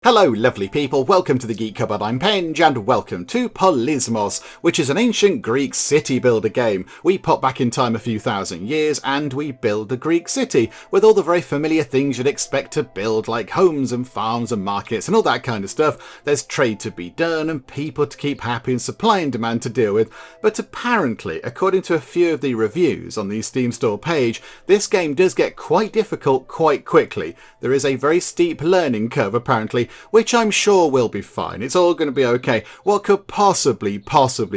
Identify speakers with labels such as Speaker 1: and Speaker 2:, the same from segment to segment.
Speaker 1: Hello lovely people, welcome to the Geek Cupboard, I'm Penge, and welcome to Polismos, which is an ancient Greek city builder game. We pop back in time a few thousand years and we build a Greek city with all the very familiar things you'd expect to build, like homes and farms and markets and all that kind of stuff. There's trade to be done and people to keep happy and supply and demand to deal with, but apparently, according to a few of the reviews on the Steam store page, this game does get quite difficult quite quickly. There is a very steep learning curve apparently, which I'm sure will be fine. It's all going to be okay. What could possibly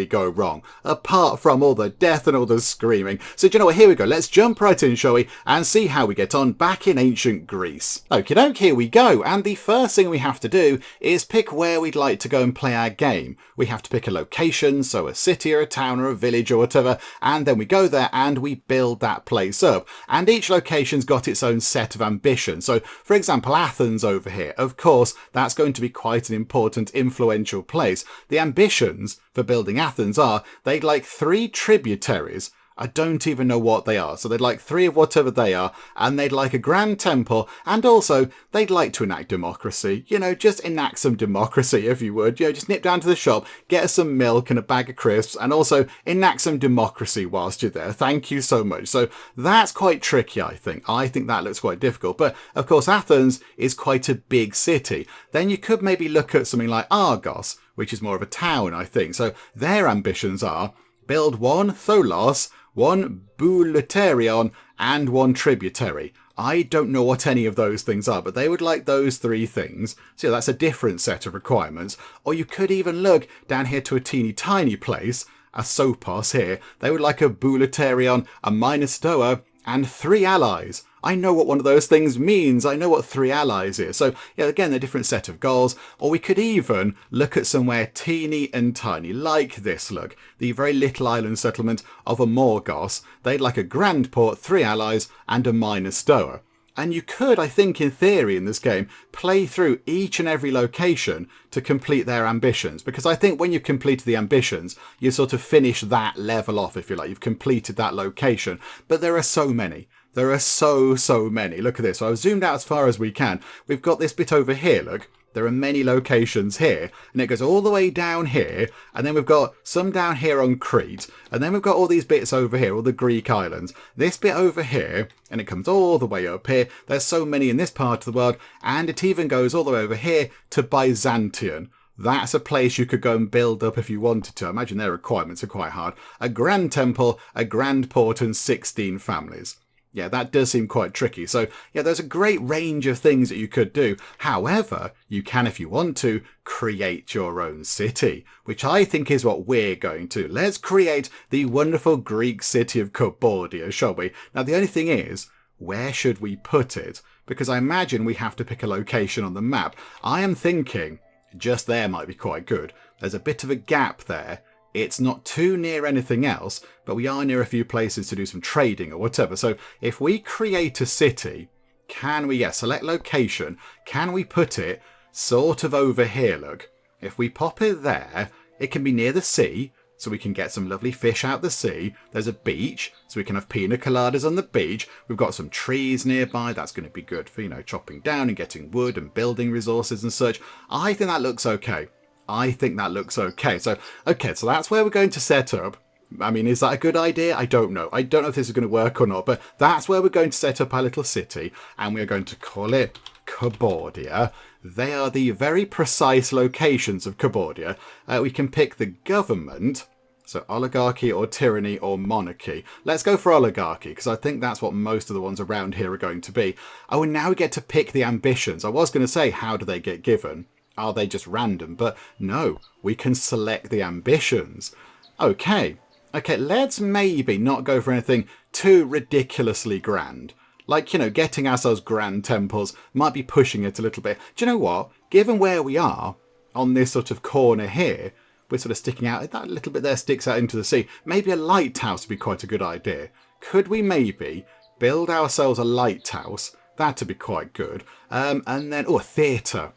Speaker 1: go wrong? Apart from all the death and all the screaming. So do you know what? Here we go. Let's jump right in, shall we? And see how we get on back in ancient Greece. Okie doke, here we go. And the first thing we have to do is pick where we'd like to go and play our game. We have to pick a location, so a city or a town or a village or whatever. And then we go there and we build that place up. And each location's got its own set of ambitions. So for example, Athens over here, of course, that's going to be quite an important, influential place. The ambitions for building Athens are they'd like 3 tributaries. I don't even know what they are. So they'd like 3 of whatever they are, and they'd like a grand temple, and also they'd like to enact democracy. You know, just enact some democracy if you would. You know, just nip down to the shop, get us some milk and a bag of crisps, and also enact some democracy whilst you're there. Thank you so much. So that's quite tricky, I think. I think that looks quite difficult. But of course, Athens is quite a big city. Then you could maybe look at something like Argos, which is more of a town, I think. So their ambitions are build 1 Tholos, 1 Bouleuterion, and 1 tributary. I don't know what any of those things are, but they would like those 3 things. So yeah, that's a different set of requirements. Or you could even look down here to a teeny tiny place, a Sopos here. They would like a Bouleuterion, a Minostoa, and 3 allies. I know what one of those things means. I know what 3 allies is. So, yeah, again, a different set of goals. Or we could even look at somewhere teeny and tiny, like this, look. The very little island settlement of Amorgos. They'd like a grand port, 3 allies, and a Minostoa. And you could, I think, in theory in this game, play through each and every location to complete their ambitions. Because I think when you've completed the ambitions, you sort of finish that level off, if you like. You've completed that location. But there are so many. There are so many. Look at this. So I've zoomed out as far as we can. We've got this bit over here, look. There are many locations here, and it goes all the way down here, and then we've got some down here on Crete, and then we've got all these bits over here, all the Greek islands. This bit over here, and it comes all the way up here. There's so many in this part of the world, and it even goes all the way over here to Byzantium. That's a place you could go and build up if you wanted to. I imagine their requirements are quite hard. A grand temple, a grand port, and 16 families. Yeah, that does seem quite tricky. So, yeah, there's a great range of things that you could do. However, you can, if you want to, create your own city, which I think is what we're going to. Let's create the wonderful Greek city of Kybordia, shall we? Now, the only thing is, where should we put it? Because I imagine we have to pick a location on the map. I am thinking just there might be quite good. There's a bit of a gap there. It's not too near anything else, but we are near a few places to do some trading or whatever. So if we create a city, can we, select location, can we put it sort of over here, look? If we pop it there, it can be near the sea, so we can get some lovely fish out the sea. There's a beach, so we can have pina coladas on the beach. We've got some trees nearby. That's going to be good for, chopping down and getting wood and building resources and such. I think that looks okay. I think that looks okay. So that's where we're going to set up. I mean, is that a good idea? I don't know. I don't know if this is going to work or not, but that's where we're going to set up our little city, and we're going to call it Kybordia. They are the very precise locations of Kybordia. We can pick the government, so oligarchy or tyranny or monarchy. Let's go for oligarchy, because I think that's what most of the ones around here are going to be. Oh, and now we get to pick the ambitions. I was going to say, how do they get given? Are they just random? But no, we can select the ambitions. Okay, let's maybe not go for anything too ridiculously grand. Like, getting ourselves grand temples might be pushing it a little bit. Do you know what? Given where we are on this sort of corner here, we're sort of sticking out. That little bit there sticks out into the sea. Maybe a lighthouse would be quite a good idea. Could we maybe build ourselves a lighthouse? That'd be quite good. And then, a theatre.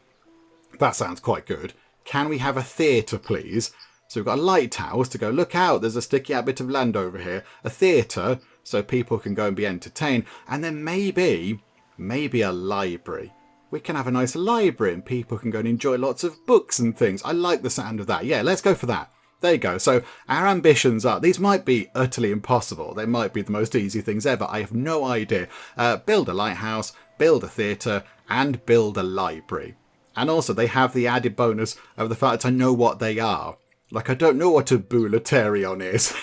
Speaker 1: That sounds quite good. Can we have a theatre, please? So we've got a lighthouse to go, look out, there's a sticky out bit of land over here. A theatre, so people can go and be entertained. And then maybe a library. we can have a nice library and people can go and enjoy lots of books and things. I like the sound of that. Yeah, let's go for that. There you go. So our ambitions are, these might be utterly impossible. They might be the most easy things ever. I have no idea. Build a lighthouse, build a theatre, and build a library. And also they have the added bonus of the fact that I know what they are. Like, I don't know what a boulaterion is,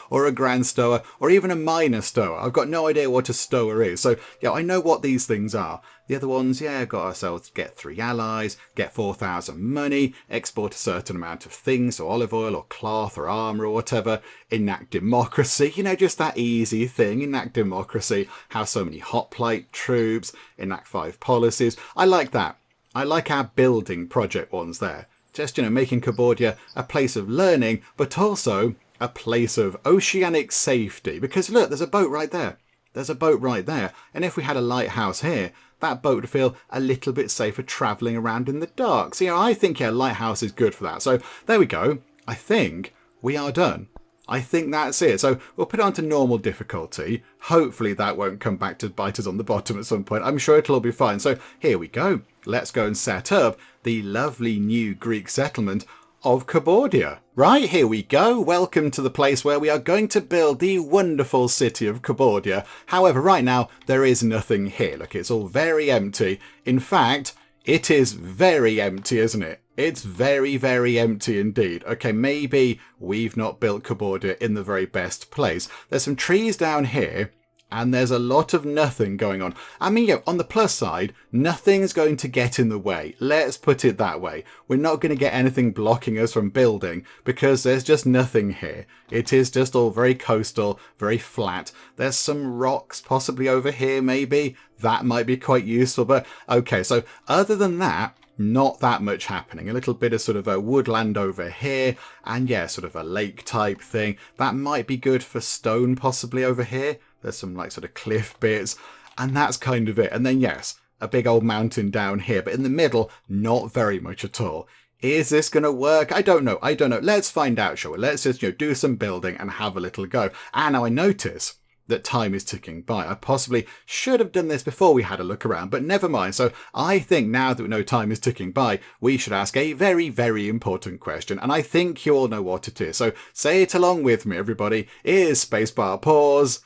Speaker 1: or a grand stower, or even a minor stower. I've got no idea what a stower is. So, yeah, I know what these things are. The other ones, yeah, got ourselves get 3 allies, get 4,000 money, export a certain amount of things, so olive oil or cloth or armour or whatever, enact democracy, you know, just that easy thing, enact democracy, have so many hoplite troops, enact 5 policies. I like that. I like our building project ones there. Just, you know, making Cabordia a place of learning, but also a place of oceanic safety. Because look, there's a boat right there. There's a boat right there. And if we had a lighthouse here, that boat would feel a little bit safer travelling around in the dark. So, you know, I think, yeah, lighthouse is good for that. So there we go. I think we are done. I think that's it. So we'll put it onto normal difficulty. Hopefully that won't come back to bite us on the bottom at some point. I'm sure it'll all be fine. So here we go. Let's go and set up the lovely new Greek settlement of Cabordia. Right, here we go. Welcome to the place where we are going to build the wonderful city of Cabordia. However, right now, there is nothing here. Look, it's all very empty. In fact, it is very empty, isn't it? It's very, very empty indeed. Okay, maybe we've not built Cabordia in the very best place. There's some trees down here, and there's a lot of nothing going on. I mean, yeah, on the plus side, nothing's going to get in the way. Let's put it that way. We're not going to get anything blocking us from building because there's just nothing here. It is just all very coastal, very flat. There's some rocks possibly over here, maybe. That might be quite useful. But okay, so other than that, not that much happening. A little bit of sort of a woodland over here. And yeah, sort of a lake type thing. That might be good for stone possibly over here. There's some like sort of cliff bits. And that's kind of it. And then yes, a big old mountain down here. But in the middle, not very much at all. Is this going to work? I don't know. Let's find out, shall we? Let's just, you know, do some building and have a little go. And now I notice that time is ticking by. I possibly should have done this before we had a look around, but never mind. So I think now that we know time is ticking by, we should ask a very, very important question. And I think you all know what it is. So say it along with me, everybody. Is spacebar pause?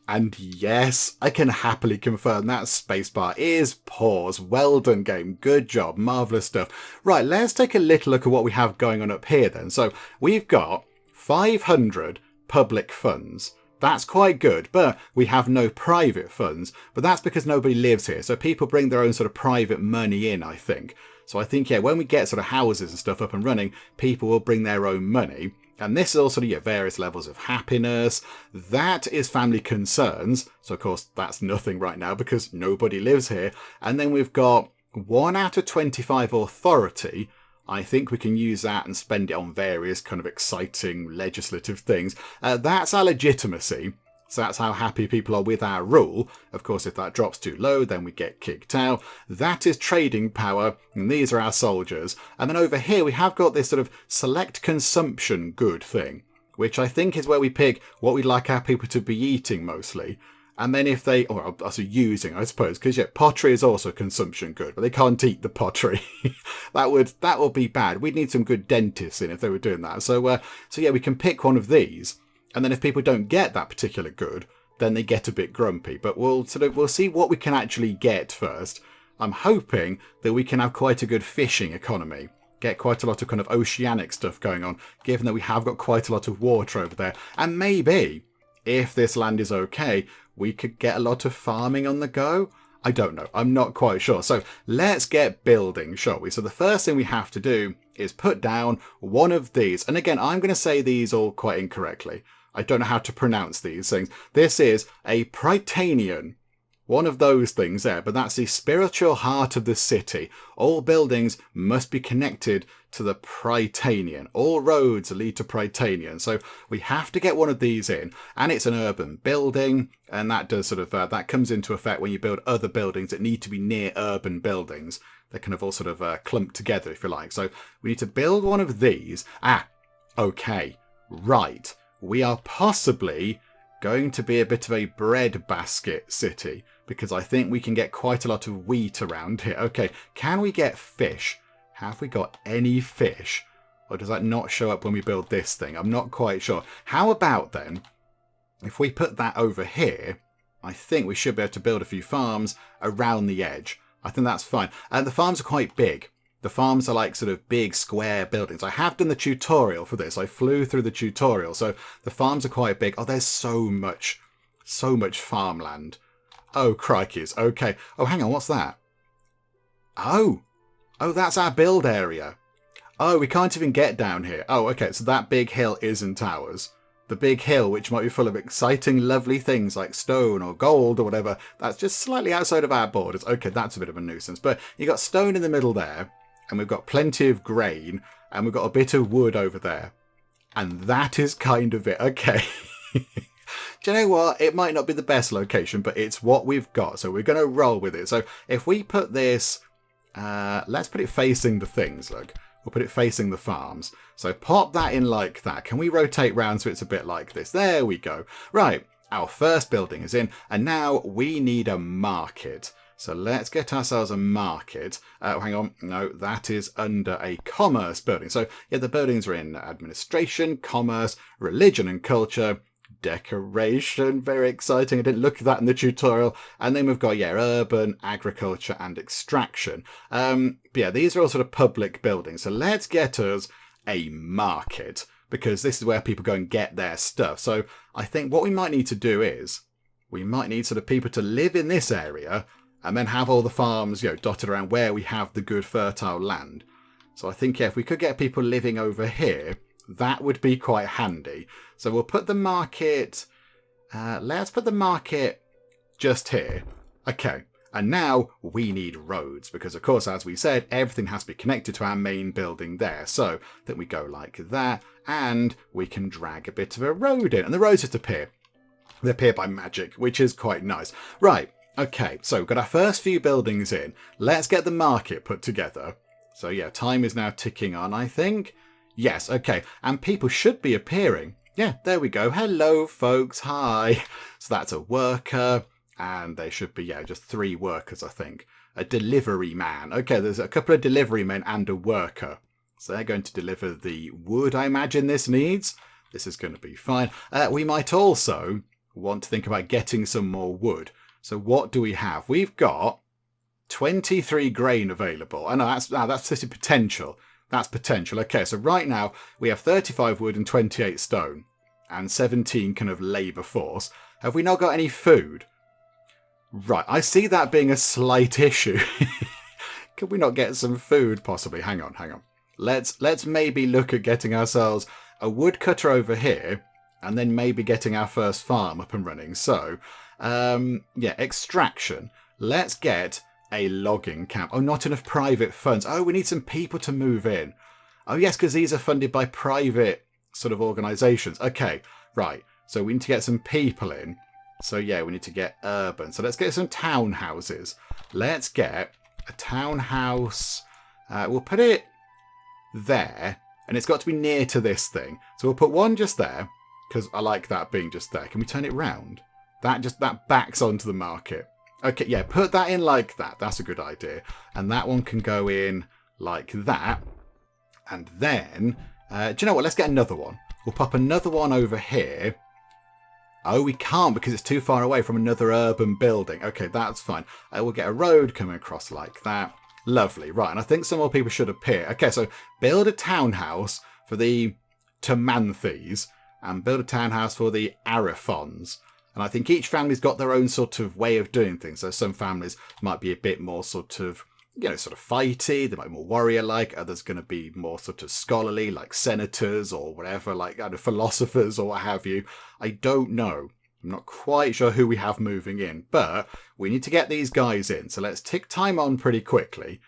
Speaker 1: And yes, I can happily confirm that spacebar is pause. Well done, game. Good job. Marvellous stuff. Right, let's take a little look at what we have going on up here then. So we've got 500 public funds. That's quite good, but we have no private funds. But that's because nobody lives here. So people bring their own sort of private money in, I think. So I think, yeah, when we get sort of houses and stuff up and running, people will bring their own money. And this is also, yeah, various levels of happiness. That is family concerns. So, of course, that's nothing right now because nobody lives here. And then we've got 1 out of 25 authority. I think we can use that and spend it on various kind of exciting legislative things. That's our legitimacy. So that's how happy people are with our rule. Of course, if that drops too low, then we get kicked out. That is trading power, and these are our soldiers. And then over here, we have got this sort of select consumption good thing, which I think is where we pick what we'd like our people to be eating mostly. And then if they, or also using, I suppose, because yeah, pottery is also consumption good, but they can't eat the pottery. that would be bad. We'd need some good dentists in if they were doing that. So yeah, we can pick one of these. And then if people don't get that particular good, then they get a bit grumpy. But we'll see what we can actually get first. I'm hoping that we can have quite a good fishing economy. Get quite a lot of kind of oceanic stuff going on, given that we have got quite a lot of water over there. And maybe, if this land is okay, we could get a lot of farming on the go. I don't know. I'm not quite sure. So let's get building, shall we? So the first thing we have to do is put down one of these. And again, I'm going to say these all quite incorrectly. I don't know how to pronounce these things. This is a Prytanean. One of those things there, but that's the spiritual heart of the city. All buildings must be connected to the Prytanean. All roads lead to Prytanean. So we have to get one of these in. And it's an urban building. And that does sort of, that comes into effect when you build other buildings that need to be near urban buildings. They kind of all sort of clump together, if you like. So we need to build one of these. Okay. Right. We are possibly going to be a bit of a breadbasket city, because I think we can get quite a lot of wheat around here. Okay, can we get fish? Have we got any fish? Or does that not show up when we build this thing? I'm not quite sure. How about then, if we put that over here, I think we should be able to build a few farms around the edge. I think that's fine. And the farms are quite big. The farms are like sort of big square buildings. I have done the tutorial for this. I flew through the tutorial. So the farms are quite big. Oh, there's so much farmland. Oh, crikeys. Okay. Oh, hang on. What's that? Oh, that's our build area. Oh, we can't even get down here. Oh, okay. So that big hill isn't ours. The big hill, which might be full of exciting, lovely things like stone or gold or whatever, that's just slightly outside of our borders. Okay, that's a bit of a nuisance. But you got stone in the middle there. And we've got plenty of grain, and we've got a bit of wood over there. And that is kind of it. Okay. Do you know what? It might not be the best location, but it's what we've got. So we're going to roll with it. So if we put this, let's put it facing the things, look. We'll put it facing the farms. So pop that in like that. Can we rotate round so it's a bit like this? There we go. Right. Our first building is in, and now we need a market. So let's get ourselves a market. Hang on. No, that is under a commerce building. So yeah, the buildings are in administration, commerce, religion and culture, decoration. Very exciting. I didn't look at that in the tutorial. And then we've got, yeah, urban, agriculture and extraction. But yeah, these are all sort of public buildings. So let's get us a market, because this is where people go and get their stuff. So I think what we might need to do is we might need sort of people to live in this area, and then have all the farms, dotted around where we have the good fertile land. So I think, yeah, if we could get people living over here, that would be quite handy. So we'll put the market, let's put the market just here. Okay, and now we need roads, because of course, as we said, everything has to be connected to our main building there. So then we go like that, and we can drag a bit of a road in, and the roads just appear. They appear by magic, which is quite nice. Right. Okay, so we've got our first few buildings in. Let's get the market put together. So yeah, time is now ticking on, I think. Yes, okay. And people should be appearing. Yeah, there we go. Hello, folks. Hi. So that's a worker. And they should be, yeah, just 3 workers, I think. A delivery man. Okay, there's a couple of delivery men and a worker. So they're going to deliver the wood, I imagine this needs. This is going to be fine. We might also want to think about getting some more wood. So what do we have? We've got 23 grain available. I know that's city potential. That's potential. Okay, so right now we have 35 wood and 28 stone and 17 kind of labour force. Have we not got any food? Right, I see that being a slight issue. Could we not get some food possibly? Hang on. Let's maybe look at getting ourselves a woodcutter over here, and then maybe getting our first farm up and running. So, yeah, extraction. Let's get a logging camp. Oh, not enough private funds. Oh, we need some people to move in. Oh, yes, because these are funded by private sort of organisations. Okay, right. So we need to get some people in. So, yeah, we need to get urban. So let's get some townhouses. Let's get a townhouse. We'll put it there, and it's got to be near to this thing. So we'll put one just there, because I like that being just there. Can we turn it round? That backs onto the market. Okay, yeah, put that in like that. That's a good idea. And that one can go in like that. And then, do you know what? Let's get another one. We'll pop another one over here. Oh, we can't because it's too far away from another urban building. Okay, that's fine. We'll get a road coming across like that. Lovely. Right, and I think some more people should appear. Okay, so build a townhouse for the Timanthes and build a townhouse for the Araphons. And I think each family's got their own sort of way of doing things. So some families might be a bit more sort of, sort of fighty. They might be more warrior-like. Others going to be more sort of scholarly, like senators or whatever, like philosophers or what have you. I don't know. I'm not quite sure who we have moving in, but we need to get these guys in. So let's tick time on pretty quickly.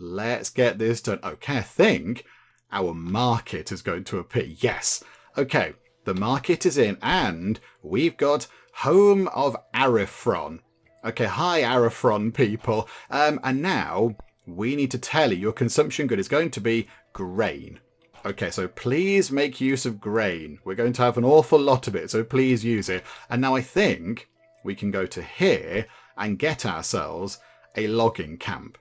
Speaker 1: Let's get this done. Okay, I think our market is going to appear. Yes. Okay, the market is in, and we've got Home of Araphron. Okay, hi Araphron people. And now we need to tell you your consumption good is going to be grain. Okay, so please make use of grain. We're going to have an awful lot of it, so please use it. And now I think we can go to here and get ourselves a logging camp.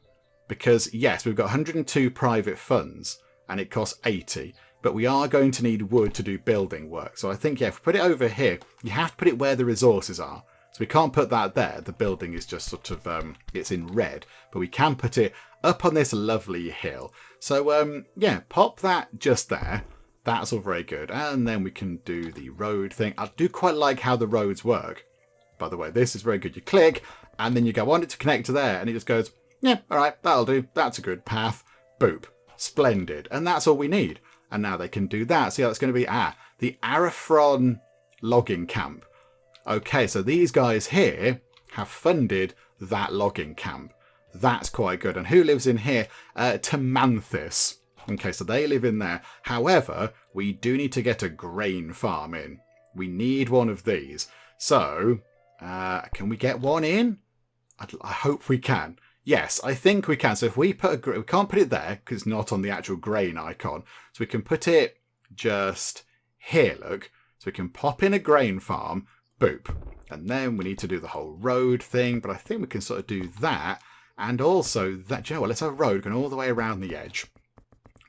Speaker 1: Because, yes, we've got 102 private funds, and it costs 80. But we are going to need wood to do building work. So I think, yeah, if we put it over here, you have to put it where the resources are. So we can't put that there. The building is just sort of, it's in red. But we can put it up on this lovely hill. So, yeah, pop that just there. That's all very good. And then we can do the road thing. I do quite like how the roads work. By the way, this is very good. You click, and then you go, I want it to connect to there. And it just goes, yeah, all right, that'll do. That's a good path. Boop. Splendid. And that's all we need. And now they can do that. So yeah, that's going to be, the Araphron logging camp. Okay, so these guys here have funded that logging camp. That's quite good. And who lives in here? Timanthus. Okay, so they live in there. However, we do need to get a grain farm in. We need one of these. So, can we get one in? I hope we can. Yes, I think we can. So if we put we can't put it there because it's not on the actual grain icon. So we can put it just here, look. So we can pop in a grain farm, boop. And then we need to do the whole road thing, but I think we can sort of do that. And also that, you know what, let's have a road going all the way around the edge.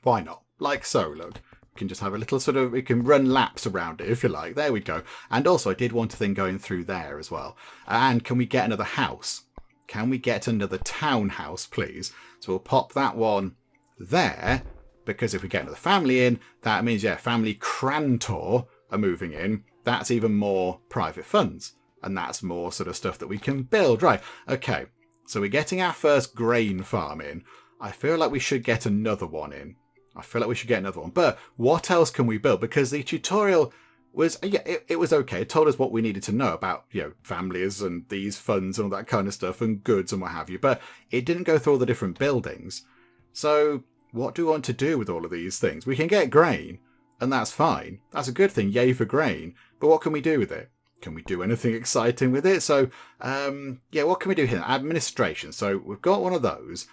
Speaker 1: Why not? Like so, look. We can just have a little sort of, we can run laps around it if you like. There we go. And also I did want a thing going through there as well. And can we get another house? Can we get another townhouse, please? So we'll pop that one there, because if we get another family in, that means, yeah, family Crantor are moving in. That's even more private funds. And that's more sort of stuff that we can build. Right, okay. So we're getting our first grain farm in. I feel like we should get another one in. But what else can we build? Because the tutorial was, yeah, it was okay. It told us what we needed to know about, you know, families and these funds and all that kind of stuff and goods and what have you. But it didn't go through all the different buildings. So what do we want to do with all of these things? We can get grain, and that's fine. That's a good thing. Yay for grain. But what can we do with it? Can we do anything exciting with it? So, yeah, what can we do here? Administration. So we've got one of those.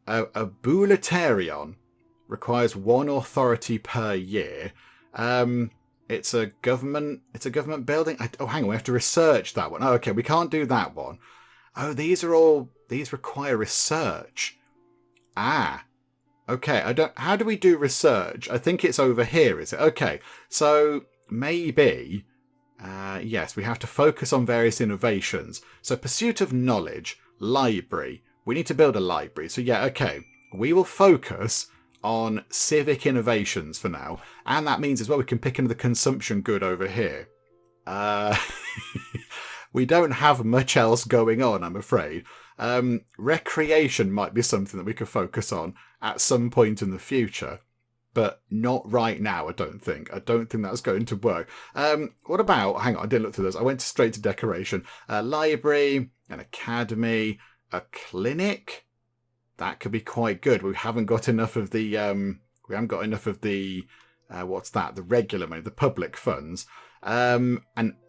Speaker 1: A bulletarion requires one authority per year. It's a government building. Oh, hang on, we have to research that one. Oh, okay, we can't do that one. Oh, these require research. Okay, how do we do research? I think it's over here, is it? Okay, so maybe, yes, we have to focus on various innovations. So pursuit of knowledge, library. We need to build a library. So yeah, okay, we will focus on civic innovations for now. And that means as well we can pick another consumption good over here. We don't have much else going on, I'm afraid. Recreation might be something that we could focus on at some point in the future. But not right now, I don't think. I don't think that's going to work. What about, hang on, I didn't look through this. I went straight to decoration. Library, an academy, a clinic. That could be quite good. We haven't got enough of the, what's that? The regular money, the public funds. An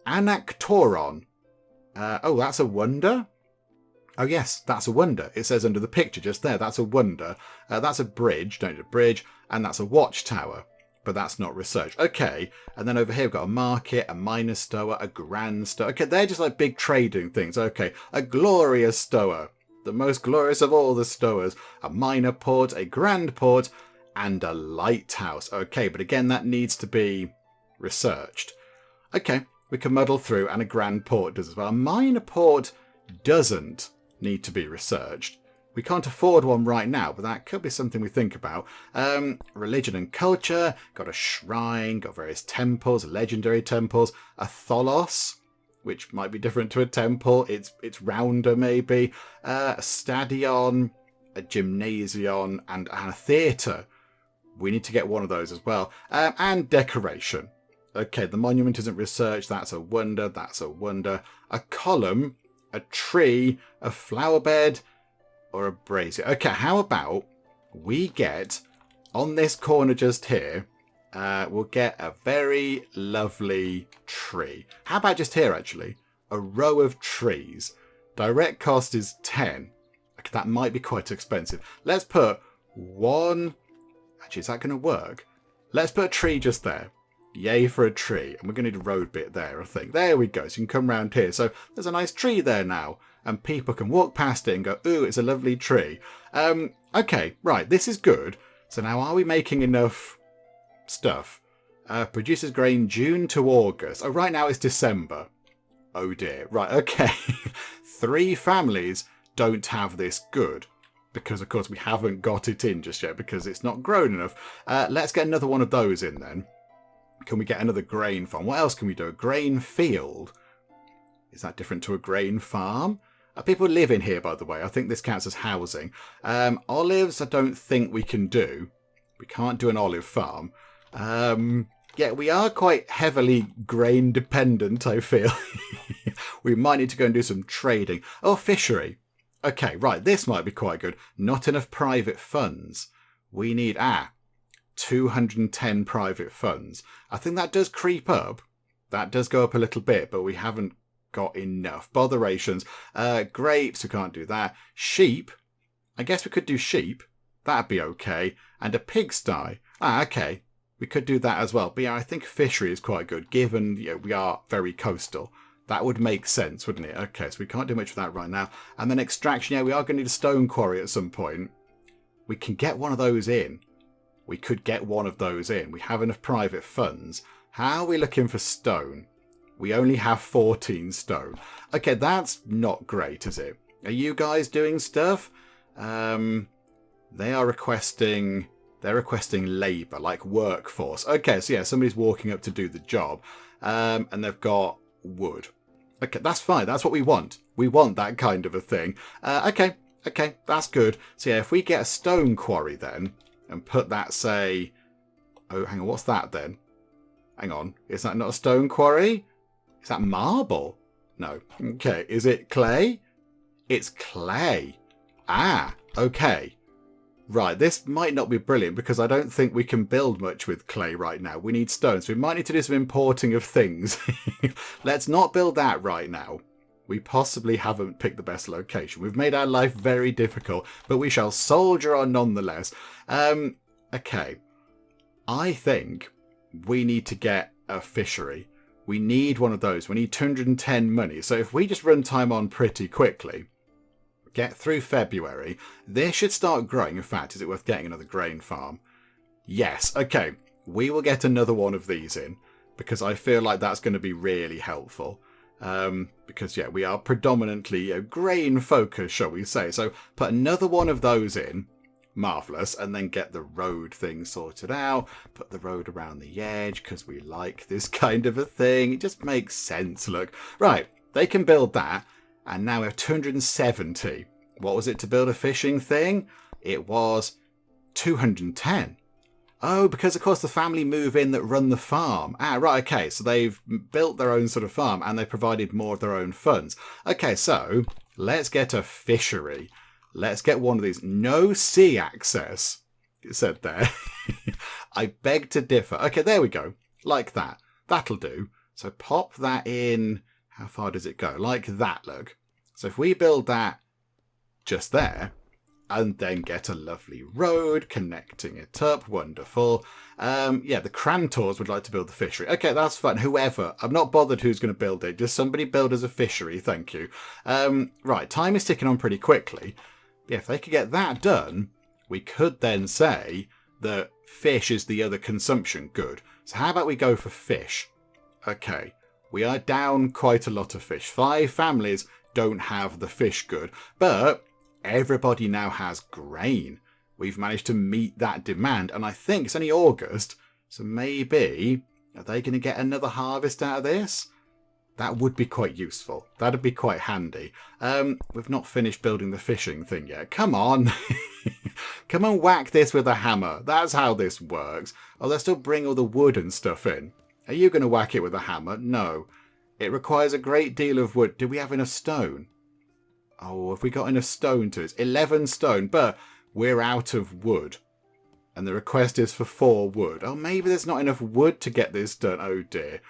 Speaker 1: anactoron. Oh, that's a wonder? Oh, yes, that's a wonder. It says under the picture just there. That's a wonder. That's a bridge, don't need a bridge. And that's a watchtower. But that's not research. Okay, and then over here we've got a market, a minor stower, a grand stower. Okay, they're just like big trading things. Okay, a glorious stower. The most glorious of all the stowers. A minor port, a grand port, and a lighthouse. Okay, but again, that needs to be researched. Okay, we can muddle through, and a grand port does as well. A minor port doesn't need to be researched. We can't afford one right now, but that could be something we think about. Religion and culture, got a shrine, got various temples, legendary temples, a tholos, which might be different to a temple. It's rounder, maybe. A stadion, a gymnasium, and a theatre. We need to get one of those as well. And decoration. Okay, the monument isn't researched. That's a wonder. That's a wonder. A column, a tree, a flower bed, or a brazier. Okay, how about we get, on this corner just here, we'll get a very lovely tree. How about just here, actually? A row of trees. Direct cost is 10. Okay, that might be quite expensive. Let's put one... Actually, is that going to work? Let's put a tree just there. Yay for a tree. And we're going to need a road bit there, I think. There we go. So you can come round here. So there's a nice tree there now. And people can walk past it and go, ooh, it's a lovely tree. Okay, right. This is good. So now are we making enough stuff? Produces grain June to August. Oh, right now it's December. Oh dear. Right, okay. 3 families don't have this good. Because, of course, we haven't got it in just yet because it's not grown enough. Let's get another one of those in then. Can we get another grain farm? What else can we do? A grain field. Is that different to a grain farm? People live in here, by the way. I think this counts as housing. Olives, I don't think we can do. We can't do an olive farm. Yeah, we are quite heavily grain dependent, I feel. We might need to go and do some trading. Oh, fishery. Okay, right, this might be quite good. Not enough private funds. We need, 210 private funds. I think that does creep up. That does go up a little bit, but we haven't got enough. Botherations. Grapes, we can't do that. Sheep. I guess we could do sheep. That'd be okay. And a pigsty. Okay. We could do that as well. But yeah, I think fishery is quite good, given we are very coastal. That would make sense, wouldn't it? Okay, so we can't do much with that right now. And then extraction, yeah, we are going to need a stone quarry at some point. We can get one of those in. We could get one of those in. We have enough private funds. How are we looking for stone? We only have 14 stone. Okay, that's not great, is it? Are you guys doing stuff? They are requesting... They're requesting labour, like workforce. Okay, so yeah, somebody's walking up to do the job. And they've got wood. Okay, that's fine. That's what we want. We want that kind of a thing. Okay, that's good. So yeah, if we get a stone quarry then, and put that, say... Oh, hang on, what's that then? Hang on, is that not a stone quarry? Is that marble? No. Okay, is it clay? It's clay. Okay. Right, this might not be brilliant because I don't think we can build much with clay right now. We need stone, so we might need to do some importing of things. Let's not build that right now. We possibly haven't picked the best location. We've made our life very difficult, but we shall soldier on nonetheless. Okay. I think we need to get a fishery. We need one of those. We need 210 money. So if we just run time on pretty quickly... Get through February. This should start growing. In fact, is it worth getting another grain farm? Yes. Okay. We will get another one of these in because I feel like that's going to be really helpful. Because, yeah, we are predominantly grain focused, shall we say. So put another one of those in. Marvellous. And then get the road thing sorted out. Put the road around the edge because we like this kind of a thing. It just makes sense. Look. Right. They can build that. And now we have 270. What was it to build a fishing thing? It was 210. Oh, because of course the family move in that run the farm. Right, okay. So they've built their own sort of farm and they provided more of their own funds. Okay, so let's get a fishery. Let's get one of these. No sea access, it said there. I beg to differ. Okay, there we go. Like that. That'll do. So pop that in... How far does it go? Like that, look. So if we build that just there, and then get a lovely road connecting it up, wonderful. Yeah, the Crantors would like to build the fishery. Okay, that's fine. Whoever. I'm not bothered who's going to build it. Just somebody build us a fishery, thank you. Right, time is ticking on pretty quickly. Yeah, if they could get that done, we could then say that fish is the other consumption good. So how about we go for fish? Okay. We are down quite a lot of fish. 5 families don't have the fish good. But everybody now has grain. We've managed to meet that demand. And I think it's only August. So maybe... Are they going to get another harvest out of this? That would be quite useful. That'd be quite handy. We've not finished building the fishing thing yet. Come on. Come and whack this with a hammer. That's how this works. Oh, they'll still bring all the wood and stuff in. Are you going to whack it with a hammer? No. It requires a great deal of wood. Do we have enough stone? Oh, have we got enough stone to it? 11 stone, but we're out of wood. And the request is for 4 wood. Oh, maybe there's not enough wood to get this done. Oh, dear.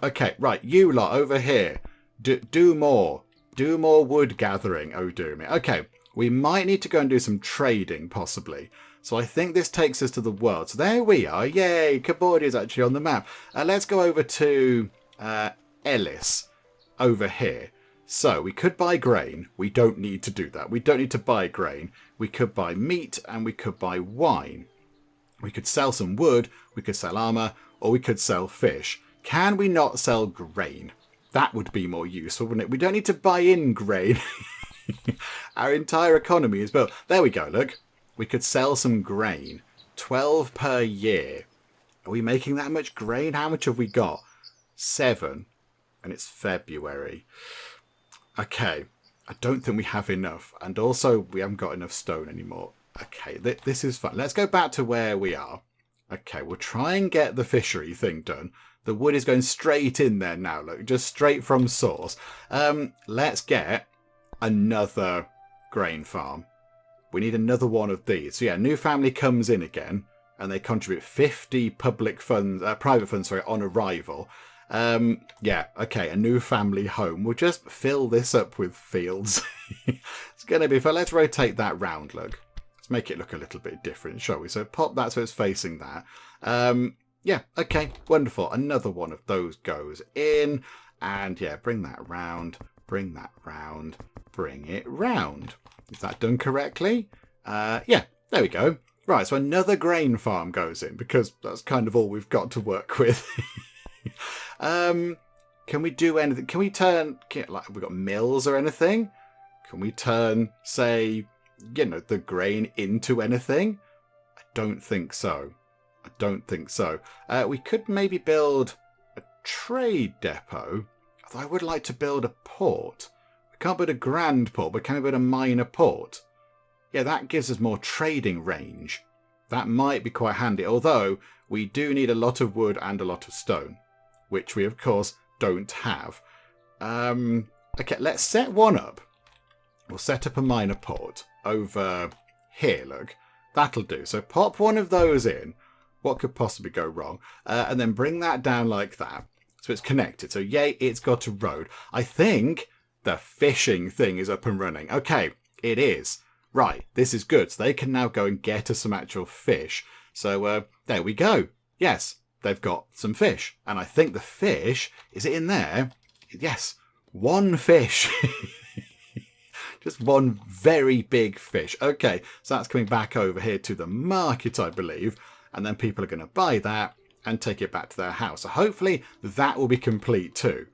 Speaker 1: Okay, right. You lot over here. Do more. Do more wood gathering. Oh, dear me. Okay, we might need to go and do some trading, possibly. So I think this takes us to the world. So there we are. Yay, Cambodia is actually on the map. Let's go over to Ellis over here. So we could buy grain. We don't need to do that. We don't need to buy grain. We could buy meat and we could buy wine. We could sell some wood. We could sell armor, or we could sell fish. Can we not sell grain? That would be more useful, wouldn't it? We don't need to buy in grain. Our entire economy is built. There we go, look. We could sell some grain. 12 per year. Are we making that much grain? How much have we got? 7. And it's February. Okay. I don't think we have enough. And also, we haven't got enough stone anymore. Okay, this is fun. Let's go back to where we are. Okay, we'll try and get the fishery thing done. The wood is going straight in there now, look. Just straight from source. Let's get another grain farm. We need another one of these. So yeah, new family comes in again, and they contribute 50 public funds, private funds, sorry, on arrival. Yeah, okay, a new family home. We'll just fill this up with fields. It's going to be fun. Let's rotate that round, look. Let's make it look a little bit different, shall we? So pop that so it's facing that. Yeah, okay, wonderful. Another one of those goes in. And yeah, bring that round, bring that round, bring it round. Is that done correctly? Yeah, there we go. Right, so another grain farm goes in because that's kind of all we've got to work with. Can we do anything? Can we turn, like, have we got mills or anything? Can we turn, say, you know, the grain into anything? I don't think so. I don't think so. We could maybe build a trade depot. Although I would like to build a port. We can't build a grand port, but can we build a minor port? Yeah, that gives us more trading range. That might be quite handy. Although, we do need a lot of wood and a lot of stone. Which we, of course, don't have. Okay, let's set one up. We'll set up a minor port over here, look. That'll do. So pop one of those in. What could possibly go wrong? And then bring that down like that. So it's connected. So yay, it's got a road. I think the fishing thing is up and running. Okay, it is. Right, this is good. So they can now go and get us some actual fish. So there we go. Yes, they've got some fish. And I think the fish, is it in there? Yes, one fish. Just one very big fish. Okay, so that's coming back over here to the market, I believe. And then people are going to buy that and take it back to their house. So hopefully that will be complete too.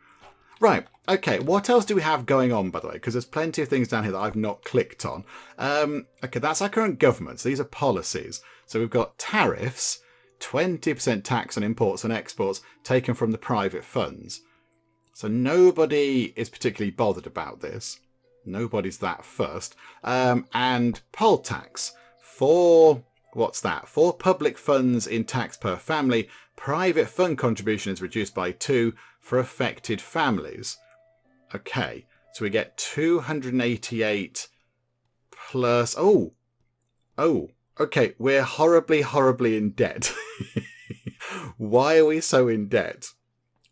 Speaker 1: Right, okay, what else do we have going on, by the way? Because there's plenty of things down here that I've not clicked on. Okay, that's our current government. So these are policies. So we've got tariffs, 20% tax on imports and exports taken from the private funds. So nobody is particularly bothered about this. Nobody's that fussed. And poll tax for... What's that? For public funds in tax per family, private fund contribution is reduced by 2 for affected families. Okay, so we get 288 plus... Oh, okay, we're horribly, horribly in debt. Why are we so in debt?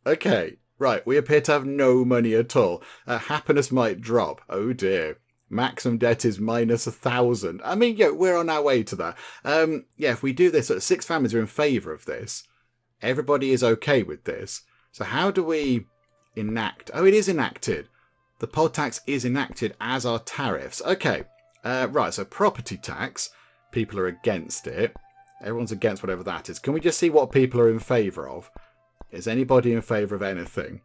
Speaker 1: Okay, right, we appear to have no money at all. Happiness might drop. Oh dear. Maximum debt is minus 1,000. I mean, yeah, we're on our way to that. Yeah, if we do this, 6 families are in favour of this. Everybody is okay with this. So how do we enact? Oh, it is enacted. The poll tax is enacted as are tariffs. Okay, right, so property tax. People are against it. Everyone's against whatever that is. Can we just see what people are in favour of? Is anybody in favour of anything?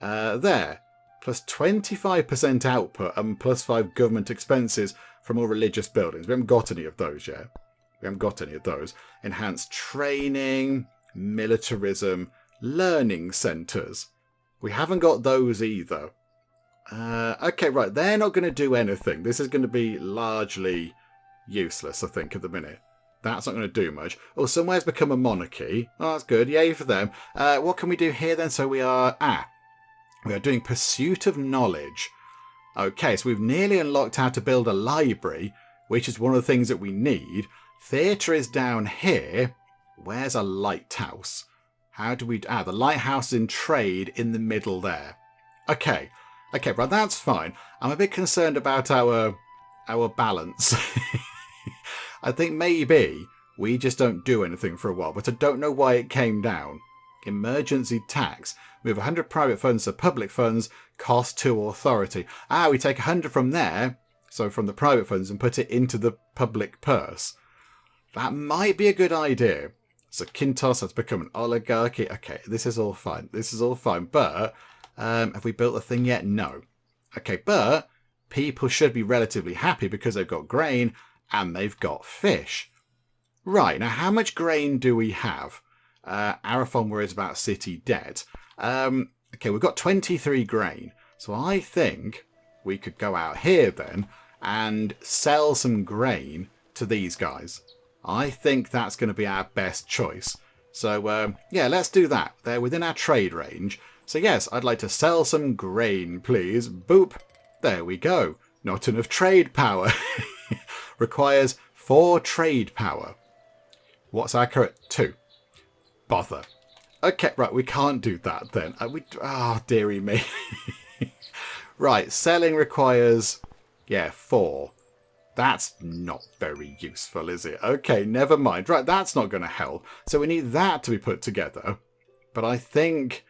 Speaker 1: There. Plus 25% output and plus 5 government expenses from all religious buildings. We haven't got any of those yet. We haven't got any of those. Enhanced training, militarism, learning centres. We haven't got those either. Okay, right. They're not going to do anything. This is going to be largely useless, I think, at the minute. That's not going to do much. Oh, somewhere's become a monarchy. Oh, that's good. Yay for them. What can we do here then? So we are... We are doing pursuit of knowledge. Okay, so we've nearly unlocked how to build a library, which is one of the things that we need. Theatre is down here. Where's a lighthouse? How do we... the lighthouse is in trade in the middle there. Okay, right, that's fine. I'm a bit concerned about our balance. I think maybe we just don't do anything for a while, but I don't know why it came down. Emergency tax. Move 100 private funds to public funds, cost to authority. We take 100 from there, so from the private funds, and put it into the public purse. That might be a good idea. So Kintos has become an oligarchy. Okay, this is all fine. This is all fine. But have we built a thing yet? No. Okay, but people should be relatively happy because they've got grain and they've got fish. Right, now how much grain do we have? Arathon worries about city debt. Okay, we've got 23 grain. So I think we could go out here then and sell some grain to these guys. I think that's going to be our best choice. So, yeah, let's do that. They're within our trade range. So, yes, I'd like to sell some grain, please. Boop. There we go. Not enough trade power. Requires 4 trade power. What's our current? 2. Bother. Okay, right, we can't do that then. Dearie me. Right, selling requires, 4. That's not very useful, is it? Okay, never mind. Right, that's not going to help. So we need that to be put together. But I think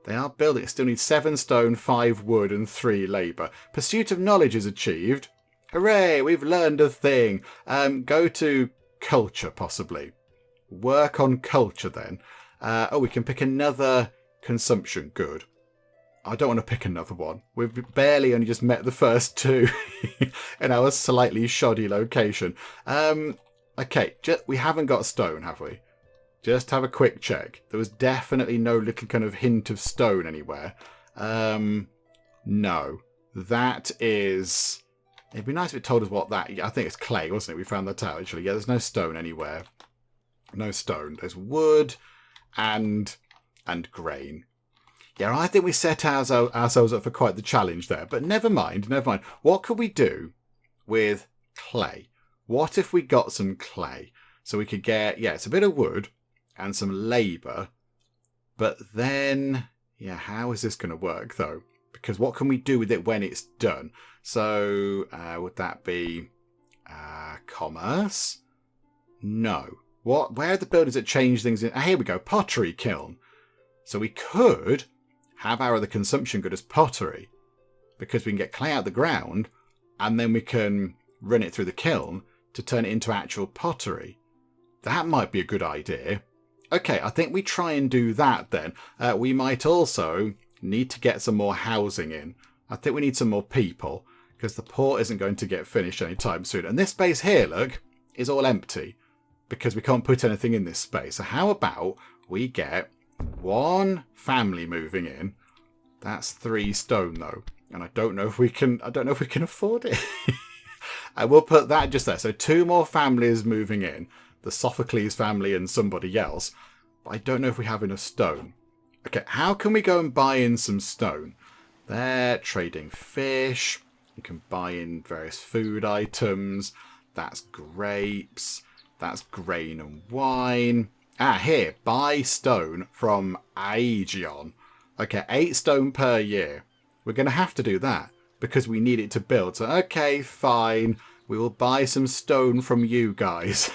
Speaker 1: they are building. It still needs 7 stone, 5 wood, and 3 labour. Pursuit of knowledge is achieved. Hooray, we've learned a thing. Go to culture, possibly. Work on culture, then. We can pick another consumption good. I don't want to pick another one. We've barely only just met the first 2 in our slightly shoddy location. Okay, we haven't got stone, have we? Just have a quick check. There was definitely no little kind of hint of stone anywhere. No. That is... It'd be nice if it told us what that... I think it's clay, wasn't it? We found that out, actually. Yeah, there's no stone anywhere. No stone. There's wood and grain. Yeah, I think we set ourselves up for quite the challenge there. But never mind, never mind. What could we do with clay? What if we got some clay? So we could get, it's a bit of wood and some labour. But then, how is this going to work, though? Because what can we do with it when it's done? So, would that be commerce? No. Where are the buildings that change things? Here we go, pottery kiln. So we could have our other consumption good as pottery, because we can get clay out the ground and then we can run it through the kiln to turn it into actual pottery. That might be a good idea. Okay, I think we try and do that then. We might also need to get some more housing in. I think we need some more people, because the port isn't going to get finished anytime soon. And this space here, look, is all empty, because we can't put anything in this space. So how about we get 1 family moving in. That's 3 stone though, and I don't know if we can afford it. I will put that just there. So 2 more families moving in, the Sophocles family and somebody else. But I don't know if we have enough stone. Okay, how can we go and buy in some stone? They're trading fish. You can buy in various food items. That's grapes. That's grain and wine. Here, buy stone from Aegeon. Okay, 8 stone per year. We're going to have to do that because we need it to build. So, okay, fine. We will buy some stone from you guys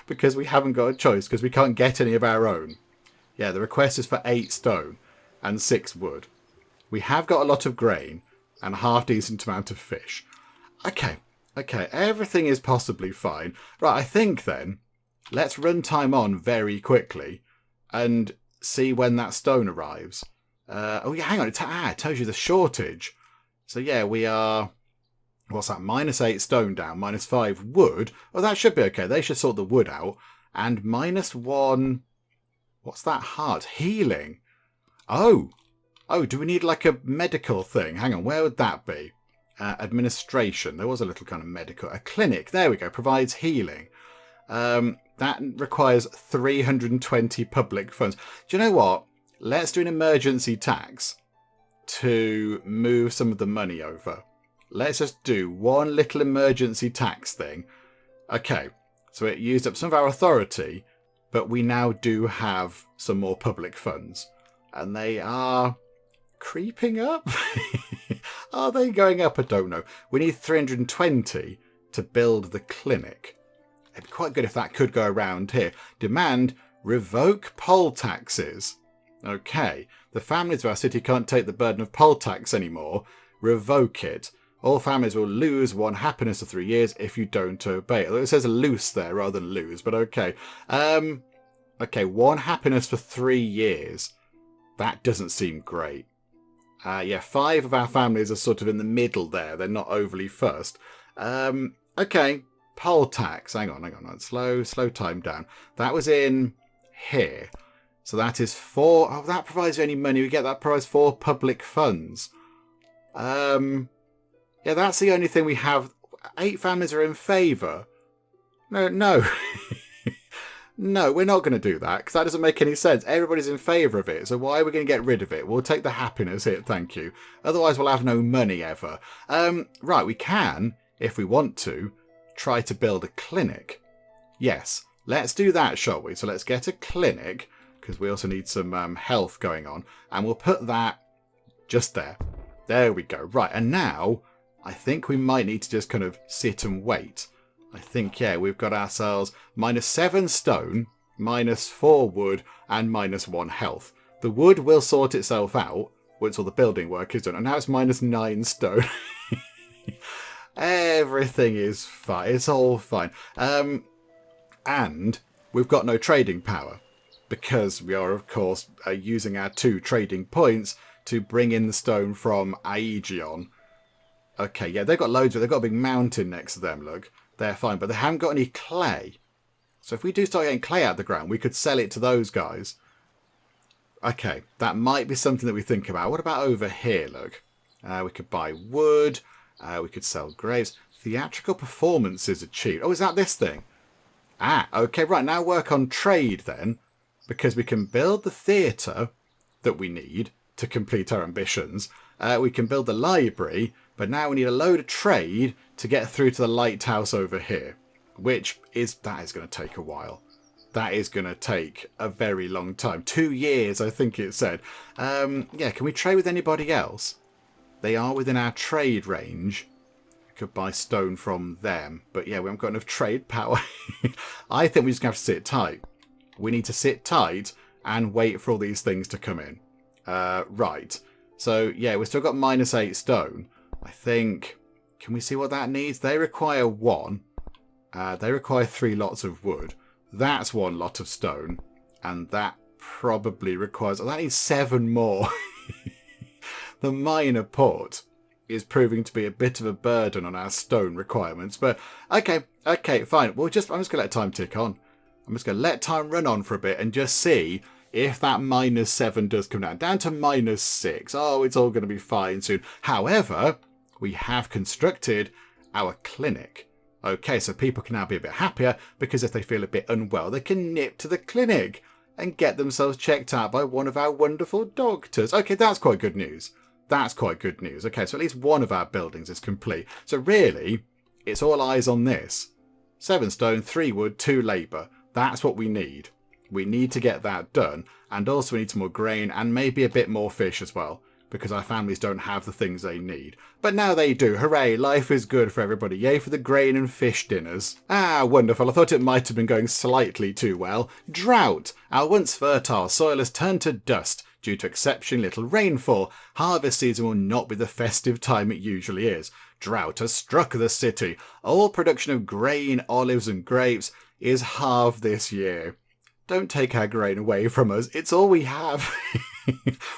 Speaker 1: because we haven't got a choice because we can't get any of our own. Yeah, the request is for 8 stone and 6 wood. We have got a lot of grain and a half-decent amount of fish. Okay, everything is possibly fine. Right, I think then... Let's run time on very quickly and see when that stone arrives. Hang on. It tells you the shortage. So, we are... What's that? -8 stone down, -5 wood. Oh, that should be okay. They should sort the wood out. And -1... What's that heart? Healing. Oh, do we need like a medical thing? Hang on. Where would that be? Administration. There was a little kind of medical... A clinic. There we go. Provides healing. That requires 320 public funds. Do you know what? Let's do an emergency tax to move some of the money over. Let's just do 1 little emergency tax thing. Okay, so it used up some of our authority, but we now do have some more public funds. And they are creeping up? Are they going up? I don't know. We need 320 to build the clinic. It'd be quite good if that could go around here. Demand revoke poll taxes. Okay, the families of our city can't take the burden of poll tax anymore. Revoke it. All families will lose 1 happiness for 3 years if you don't obey. Although it says loose there rather than lose, but okay. Okay, 1 happiness for 3 years. That doesn't seem great. Yeah, 5 of our families are sort of in the middle there. They're not overly fussed. Okay, poll tax. Hang on. Slow time down. That was in here. So that is 4. Oh, that provides you any money we get. That provides 4 public funds. Yeah, that's the only thing we have. 8 families are in favour. No. No, we're not going to do that, because that doesn't make any sense. Everybody's in favour of it, so why are we going to get rid of it? We'll take the happiness hit, thank you. Otherwise, we'll have no money ever. Right, we can, if we want to, try to build a clinic. Yes, let's do that, shall we? So let's get a clinic, because we also need some health going on, and we'll put that just there. There we go. Right, and now, I think we might need to just kind of sit and wait. I think, yeah, we've got ourselves -7 stone, -4 wood, and -1 health. The wood will sort itself out once all the building work is done. And now it's -9 stone. Everything is fine. It's all fine. And we've got no trading power, because we are, of course, using our 2 trading points to bring in the stone from Aegeon. Okay, yeah, they've got loads of it. They've got a big mountain next to them, look. They're fine, but they haven't got any clay. So if we do start getting clay out of the ground, we could sell it to those guys. Okay, that might be something that we think about. What about over here, look? We could buy wood. We could sell graves. Theatrical performances achieved. Oh, is that this thing? Ah, okay, right. Now work on trade then, because we can build the theatre that we need to complete our ambitions. We can build the library, but now we need a load of trade to get through to the lighthouse over here, that is going to take a while. That is going to take a very long time. 2 years, I think it said. Yeah, can we trade with anybody else? They are within our trade range. We could buy stone from them, but yeah, we haven't got enough trade power. I think we're just going to have to sit tight. We need to sit tight and wait for all these things to come in. Right. So, yeah, we've still got -8 stone. I think... Can we see what that needs? They require 1. They require 3 lots of wood. That's 1 lot of stone. And that probably requires... Oh, that needs 7 more. The minor port is proving to be a bit of a burden on our stone requirements. But, okay, fine. I'm just going to let time tick on. I'm just going to let time run on for a bit and just see if that -7 does come down to -6. Oh, it's all going to be fine soon. However, we have constructed our clinic. Okay, so people can now be a bit happier, because if they feel a bit unwell, they can nip to the clinic and get themselves checked out by one of our wonderful doctors. Okay, that's quite good news. That's quite good news. Okay, so at least one of our buildings is complete. So really, it's all eyes on this. 7 stone, 3 wood, 2 labour. That's what we need. We need to get that done. And also we need some more grain and maybe a bit more fish as well, because our families don't have the things they need. But now they do. Hooray, life is good for everybody. Yay for the grain and fish dinners. Ah, wonderful. I thought it might have been going slightly too well. Drought. Our once fertile soil has turned to dust due to exceptionally little rainfall. Harvest season will not be the festive time it usually is. Drought has struck the city. All production of grain, olives and grapes is halved this year. Don't take our grain away from us. It's all we have.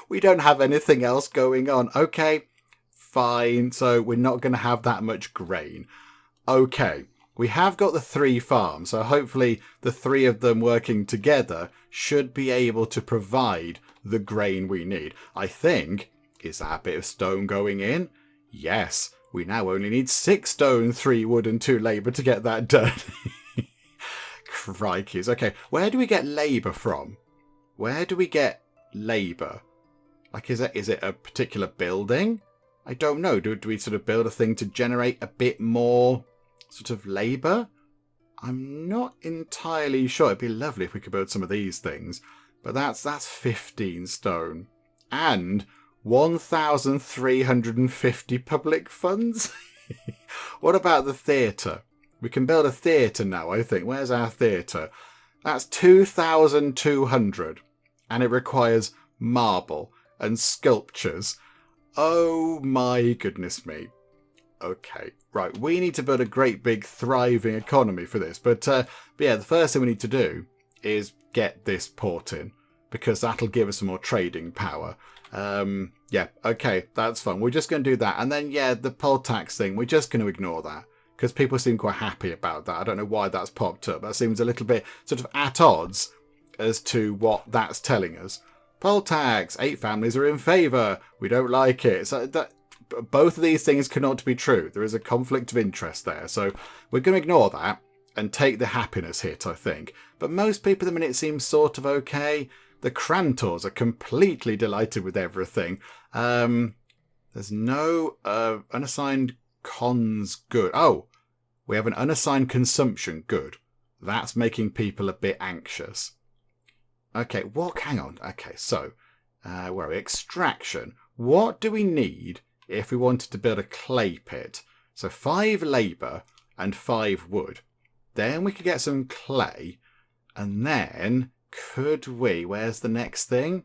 Speaker 1: We don't have anything else going on. Okay, fine. So we're not going to have that much grain. Okay, we have got the 3 farms. So hopefully the 3 of them working together should be able to provide the grain we need. I think, is that a bit of stone going in? Yes, we now only need 6 stone, 3 wood and 2 labour to get that done. Crikeys. Okay, where do we get labour from? Where do we get labour? Like, is it a particular building? I don't know. Do we sort of build a thing to generate a bit more sort of labour? I'm not entirely sure. It'd be lovely if we could build some of these things. But that's 15 stone. And 1,350 public funds? What about the theatre? We can build a theatre now, I think. Where's our theatre? That's 2,200. And it requires marble and sculptures. Oh my goodness me. Okay, right. We need to build a great big thriving economy for this. But yeah, the first thing we need to do is get this port in, because that'll give us some more trading power. Yeah, okay, that's fun. We're just going to do that. And then, yeah, the poll tax thing, we're just going to ignore that, because people seem quite happy about that. I don't know why that's popped up. That seems a little bit sort of at odds as to what that's telling us. Poll tax, 8 families are in favour. We don't like it. So that, both of these things cannot be true. There is a conflict of interest there. So we're going to ignore that and take the happiness hit, I think. But most people at the minute seem sort of okay. The Crantors are completely delighted with everything. There's no unassigned cons good. Oh, we have an unassigned consumption good. That's making people a bit anxious. Okay, what? Hang on. Okay, so where are we? Extraction. What do we need if we wanted to build a clay pit? So 5 labour and 5 wood. Then we could get some clay. And then could we? Where's the next thing?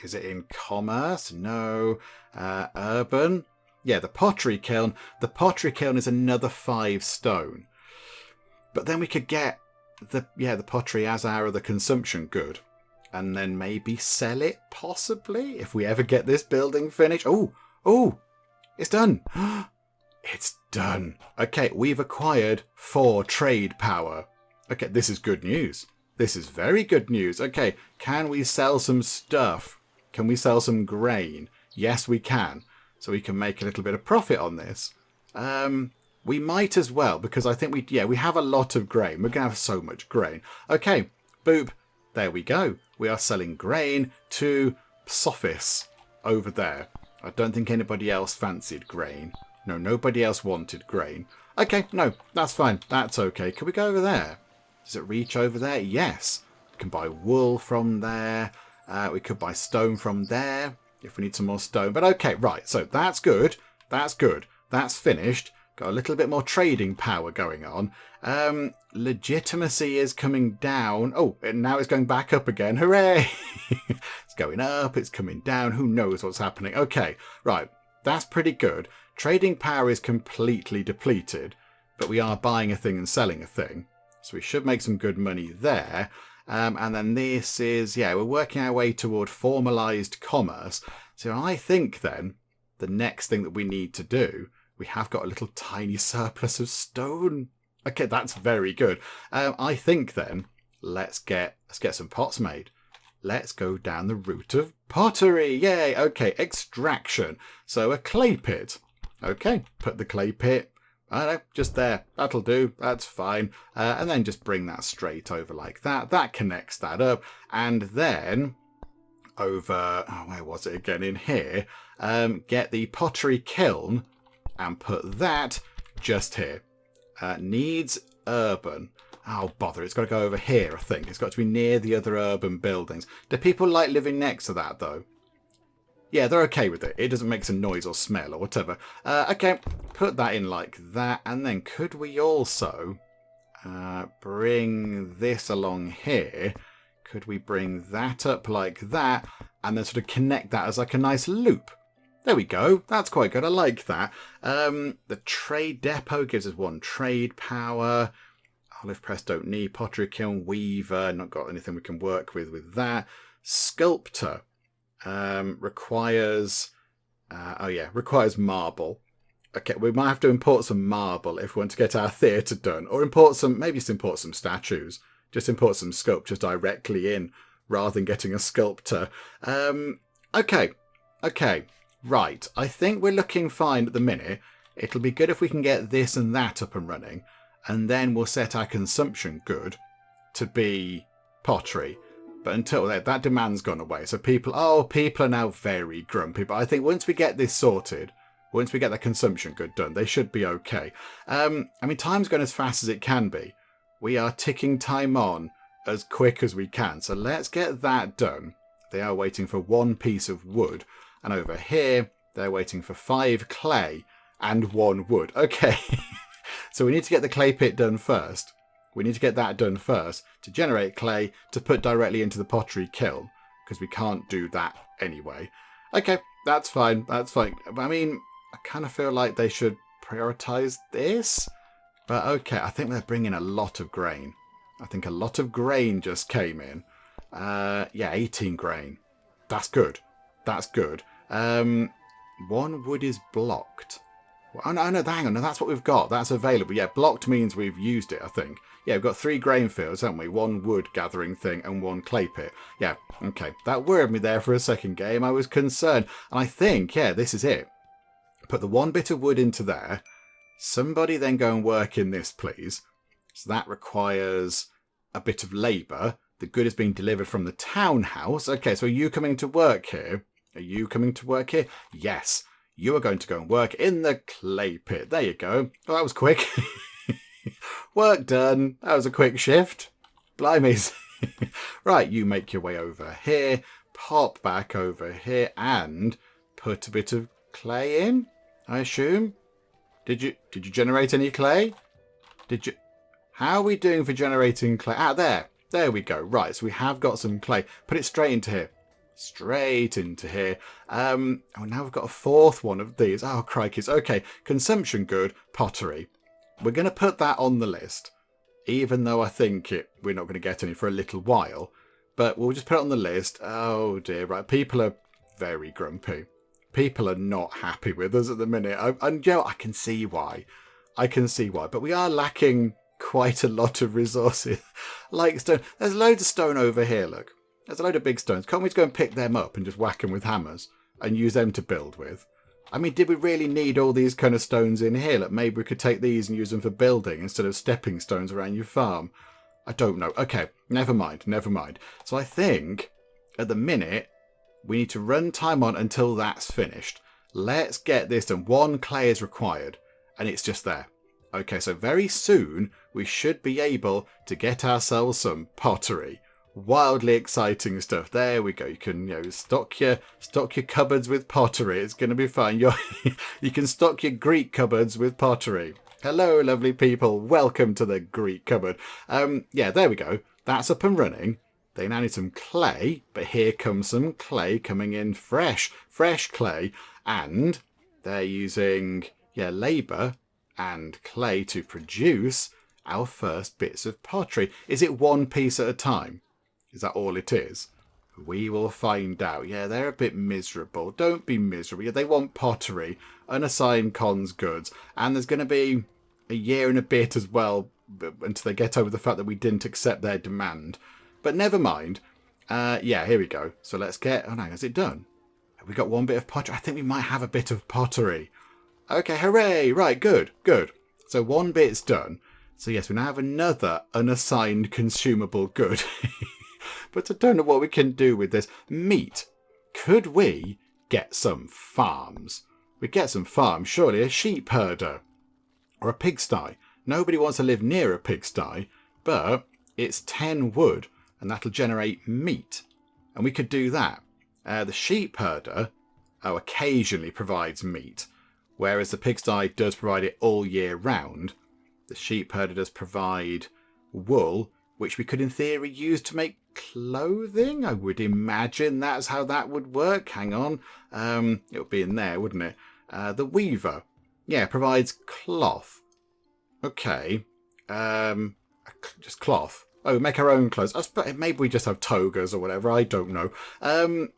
Speaker 1: Is it in commerce? No. Urban? Yeah, the pottery kiln. The pottery kiln is another 5 stone. But then we could get the pottery as our other consumption good. And then maybe sell it, possibly, if we ever get this building finished. Oh, it's done. It's done. Okay, we've acquired 4 trade power. Okay, this is good news. This is very good news. Okay, can we sell some stuff? Can we sell some grain? Yes, we can. So we can make a little bit of profit on this. We might as well, because I think we have a lot of grain. We're going to have so much grain. Okay, boop. There we go. We are selling grain to Sophis over there. I don't think anybody else fancied grain. No, nobody else wanted grain. Okay, no, that's fine. That's okay. Can we go over there? Does it reach over there? Yes. We can buy wool from there. We could buy stone from there if we need some more stone. But okay, right. So that's good. That's good. That's finished. Got a little bit more trading power going on. Legitimacy is coming down. Oh, and now it's going back up again. Hooray! It's going up. It's coming down. Who knows what's happening? Okay, right. That's pretty good. Trading power is completely depleted, but we are buying a thing and selling a thing. So we should make some good money there. And then this is, yeah, we're working our way toward formalized commerce. So I think then the next thing that we need to do, we have got a little tiny surplus of stone. Okay, that's very good. I think then let's get some pots made. Let's go down the route of pottery. Yay! Okay, extraction. So a clay pit. Okay, put the clay pit. I don't know, just there. That'll do. That's fine. And then just bring that straight over like that. That connects that up. And then over, where was it again? In here. Get the pottery kiln and put that just here. Needs urban. Oh, bother. It's got to go over here, I think. It's got to be near the other urban buildings. Do people like living next to that, though? Yeah, they're okay with it. It doesn't make some noise or smell or whatever. Okay, put that in like that. And then could we also bring this along here? Could we bring that up like that? And then sort of connect that as like a nice loop. There we go. That's quite good. I like that. The trade depot gives us 1 trade power. Olive press don't need. Pottery kiln, weaver. Not got anything we can work with that. Sculptor requires... requires marble. Okay, we might have to import some marble if we want to get our theatre done. Or maybe just import some statues. Just import some sculptures directly in rather than getting a sculptor. Okay. Right, I think we're looking fine at the minute. It'll be good if we can get this and that up and running, and then we'll set our consumption good to be pottery. But until that demand's gone away. So people are now very grumpy. But I think once we get this sorted, once we get that consumption good done, they should be okay. Time's going as fast as it can be. We are ticking time on as quick as we can. So let's get that done. They are waiting for 1 piece of wood. And over here, they're waiting for 5 clay and 1 wood. Okay. So we need to get the clay pit done first. We need to get that done first to generate clay to put directly into the pottery kiln, because we can't do that anyway. Okay, that's fine. That's fine. I mean, I kind of feel like they should prioritize this. But okay, I think they're bringing a lot of grain. I think a lot of grain just came in. Yeah, 18 grain. That's good. That's good. One wood is blocked. Oh, no, hang on. No, that's what we've got. That's available. Yeah, blocked means we've used it, I think. Yeah, we've got 3 grain fields, haven't we? 1 wood gathering thing and 1 clay pit. Yeah, okay. That worried me there for a second, game. I was concerned. And I think, yeah, this is it. Put the 1 bit of wood into there. Somebody then go and work in this, please. So that requires a bit of labour. The good is being delivered from the townhouse. Okay, so are you coming to work here? Are you coming to work here? Yes. You are going to go and work in the clay pit. There you go. Oh, that was quick. Work done. That was a quick shift. Blimey. Right, you make your way over here. Pop back over here and put a bit of clay in, I assume. Did you generate any clay? Did you? How are we doing for generating clay? Ah, there. There we go. Right, so we have got some clay. Put it straight into here. Straight into here. Oh, now we've got a 4th one of these. Oh, crikeys. Okay, consumption good, pottery. We're going to put that on the list, even though I think we're not going to get any for a little while. But we'll just put it on the list. Oh, dear. Right, people are very grumpy. People are not happy with us at the minute. And, you know, I can see why. I can see why. But we are lacking quite a lot of resources. Like stone. There's loads of stone over here, look. There's a load of big stones. Can't we just go and pick them up and just whack them with hammers and use them to build with? I mean, did we really need all these kind of stones in here? Like maybe we could take these and use them for building instead of stepping stones around your farm. I don't know. Okay, never mind. So I think at the minute we need to run time on until that's finished. Let's get this done. 1 clay is required and it's just there. Okay, so very soon we should be able to get ourselves some pottery. Wildly exciting stuff. There we go. You can, stock your cupboards with pottery. It's going to be fine. You can stock your Greek cupboards with pottery. Hello, lovely people. Welcome to the Greek cupboard. Yeah, there we go. That's up and running. They now need some clay, but here comes some clay coming in fresh clay, and they're using labour and clay to produce our first bits of pottery. Is it 1 piece at a time? Is that all it is? We will find out. Yeah, they're a bit miserable. Don't be miserable. Yeah, they want pottery, unassigned cons goods, and there's going to be a year and a bit as well until they get over the fact that we didn't accept their demand. But never mind. Yeah, here we go. So let's get... Oh no, is it done? Have we got 1 bit of pottery? I think we might have a bit of pottery. Okay, hooray! Right, good. So 1 bit's done. So yes, we now have another unassigned consumable good. But I don't know what we can do with this. Meat. Could we get some farms? We get some farms, surely. A sheep herder. Or a pigsty. Nobody wants to live near a pigsty. But it's 10 wood. And that'll generate meat. And we could do that. The sheep herder, occasionally provides meat. Whereas the pigsty does provide it all year round. The sheep herder does provide wool, which we could in theory use to make clothing. I would imagine that's how that would work. Hang on. It would be in there, wouldn't it? The weaver. Yeah, provides cloth. Okay. Just cloth. Oh, make our own clothes. Maybe we just have togas or whatever. I don't know.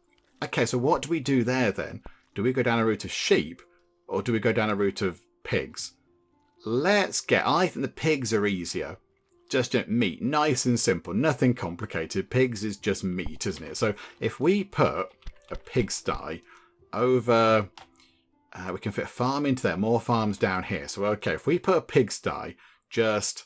Speaker 1: Okay, so what do we do there then? Do we go down a route of sheep? Or do we go down a route of pigs? I think the pigs are easier. Just meat. Nice and simple. Nothing complicated. Pigs is just meat, isn't it? So if we put a pigsty over... we can fit a farm into there. More farms down here. So, okay, if we put a pigsty just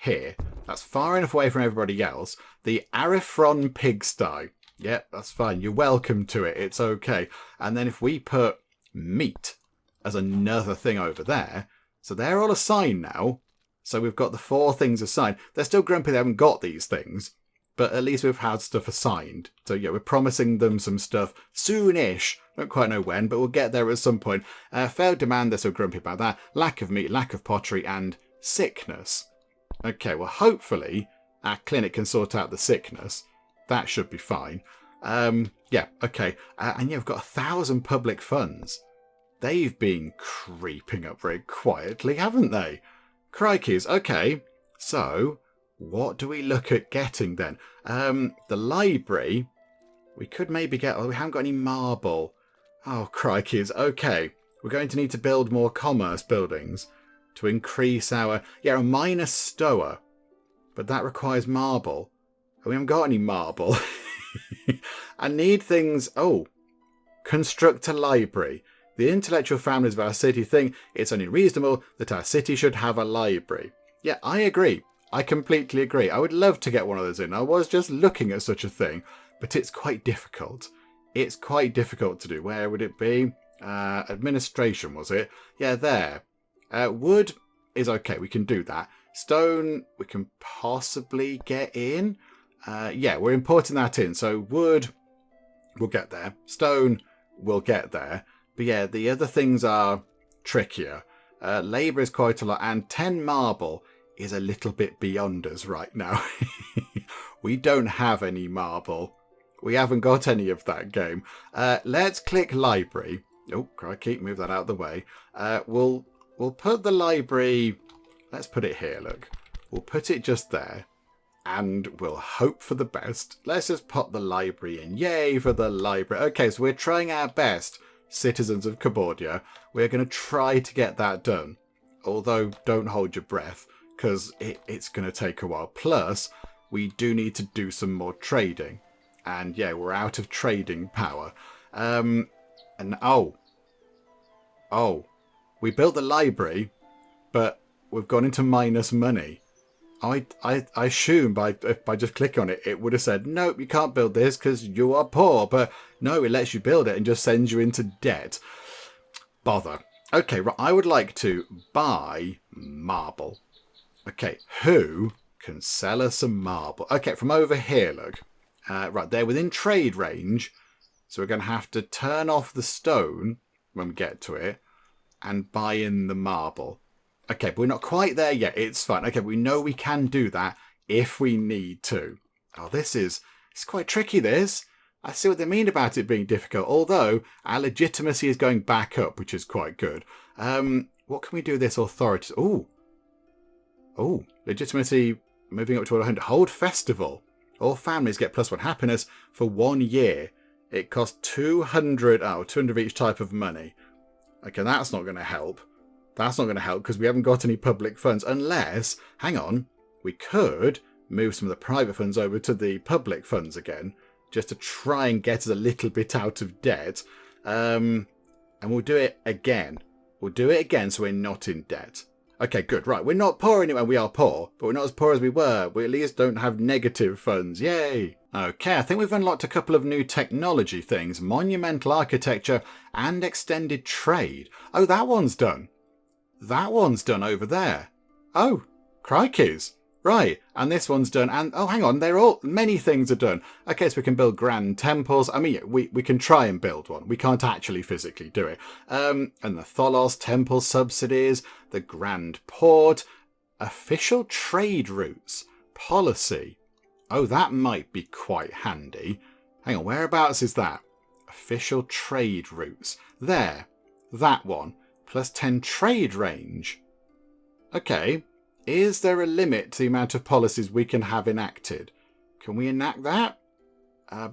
Speaker 1: here, that's far enough away from everybody else. The Arifron pigsty. Yep, that's fine. You're welcome to it. It's okay. And then if we put meat as another thing over there, so they're all assigned now. So we've got the 4 things assigned. They're still grumpy they haven't got these things, but at least we've had stuff assigned. So yeah, we're promising them some stuff soonish. Don't quite know when, but we'll get there at some point. Failed demand, they're so grumpy about that. Lack of meat, lack of pottery, and sickness. Okay, well, hopefully our clinic can sort out the sickness. That should be fine. Yeah, okay. And yeah, we've got 1,000 public funds. They've been creeping up very quietly, haven't they? Crikeys. Okay, so what do we look at getting then? The library, we could maybe get... Oh, we haven't got any marble. Oh, crikeys. Okay, we're going to need to build more commerce buildings to increase our... Yeah, a minor stower. But that requires marble. We haven't got any marble. I need things... Oh, construct a library. The intellectual founders of our city think it's only reasonable that our city should have a library. Yeah, I agree. I completely agree. I would love to get one of those in. I was just looking at such a thing, but it's quite difficult. It's quite difficult to do. Where would it be? Administration, was it? Yeah, there. Wood is okay. We can do that. Stone, we can possibly get in. Yeah, we're importing that in. So wood, we'll get there. Stone, we'll get there. But yeah, the other things are trickier. Labour is quite a lot. And 10 marble is a little bit beyond us right now. We don't have any marble. We haven't got any of that game. Let's click library. Oh, crikey, move that out of the way. We'll put the library... Let's put it here, look. We'll put it just there. And we'll hope for the best. Let's just pop the library in. Yay for the library. Okay, so we're trying our best, citizens of Cabordia. We're going to try to get that done. Although, don't hold your breath, because it's going to take a while. Plus, we do need to do some more trading. And yeah, we're out of trading power. And oh, we built the library, but we've gone into minus money. I assume by just clicking on it, it would have said, nope, you can't build this because you are poor. But no, it lets you build it and just sends you into debt. Bother. Okay, right, I would like to buy marble. Okay, who can sell us some marble? Okay, from over here, look. Right, they're within trade range. So we're going to have to turn off the stone when we get to it and buy in the marble. Okay, but we're not quite there yet. It's fine. Okay, we know we can do that if we need to. Oh, it's quite tricky, this. I see what they mean about it being difficult, although our legitimacy is going back up, which is quite good. What can we do with this authority? Oh, legitimacy moving up to 100. Hold festival. All families get +1 happiness for 1 year. It costs 200 of each type of money. Okay, that's not going to help. That's not going to help because we haven't got any public funds unless, hang on, we could move some of the private funds over to the public funds again just to try and get us a little bit out of debt. And we'll do it again. We'll do it again so we're not in debt. Okay, good. Right, we're not poor anyway. We are poor, but we're not as poor as we were. We at least don't have negative funds. Yay! Okay, I think we've unlocked a couple of new technology things. Monumental architecture and extended trade. Oh, that one's done. That one's done over there. Oh, crikeys. Right, and this one's done. And, oh, hang on, many things are done. Okay, so we can build grand temples. I mean, we can try and build one. We can't actually physically do it. And the Tholos temple subsidies, the Grand Port, official trade routes, policy. Oh, that might be quite handy. Hang on, whereabouts is that? Official trade routes. There, that one. +10 trade range. Okay, is there a limit to the amount of policies we can have enacted? Can we enact that?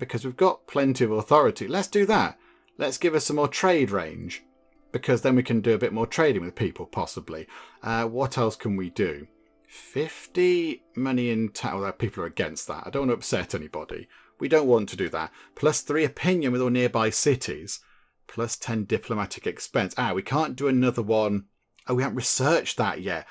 Speaker 1: Because we've got plenty of authority. Let's do that. Let's give us some more trade range. Because then we can do a bit more trading with people, possibly. What else can we do? 50 money in town. Well, people are against that. I don't want to upset anybody. We don't want to do that. +3 opinion with all nearby cities. +10 diplomatic expense. We can't do another one. Oh, we haven't researched that yet.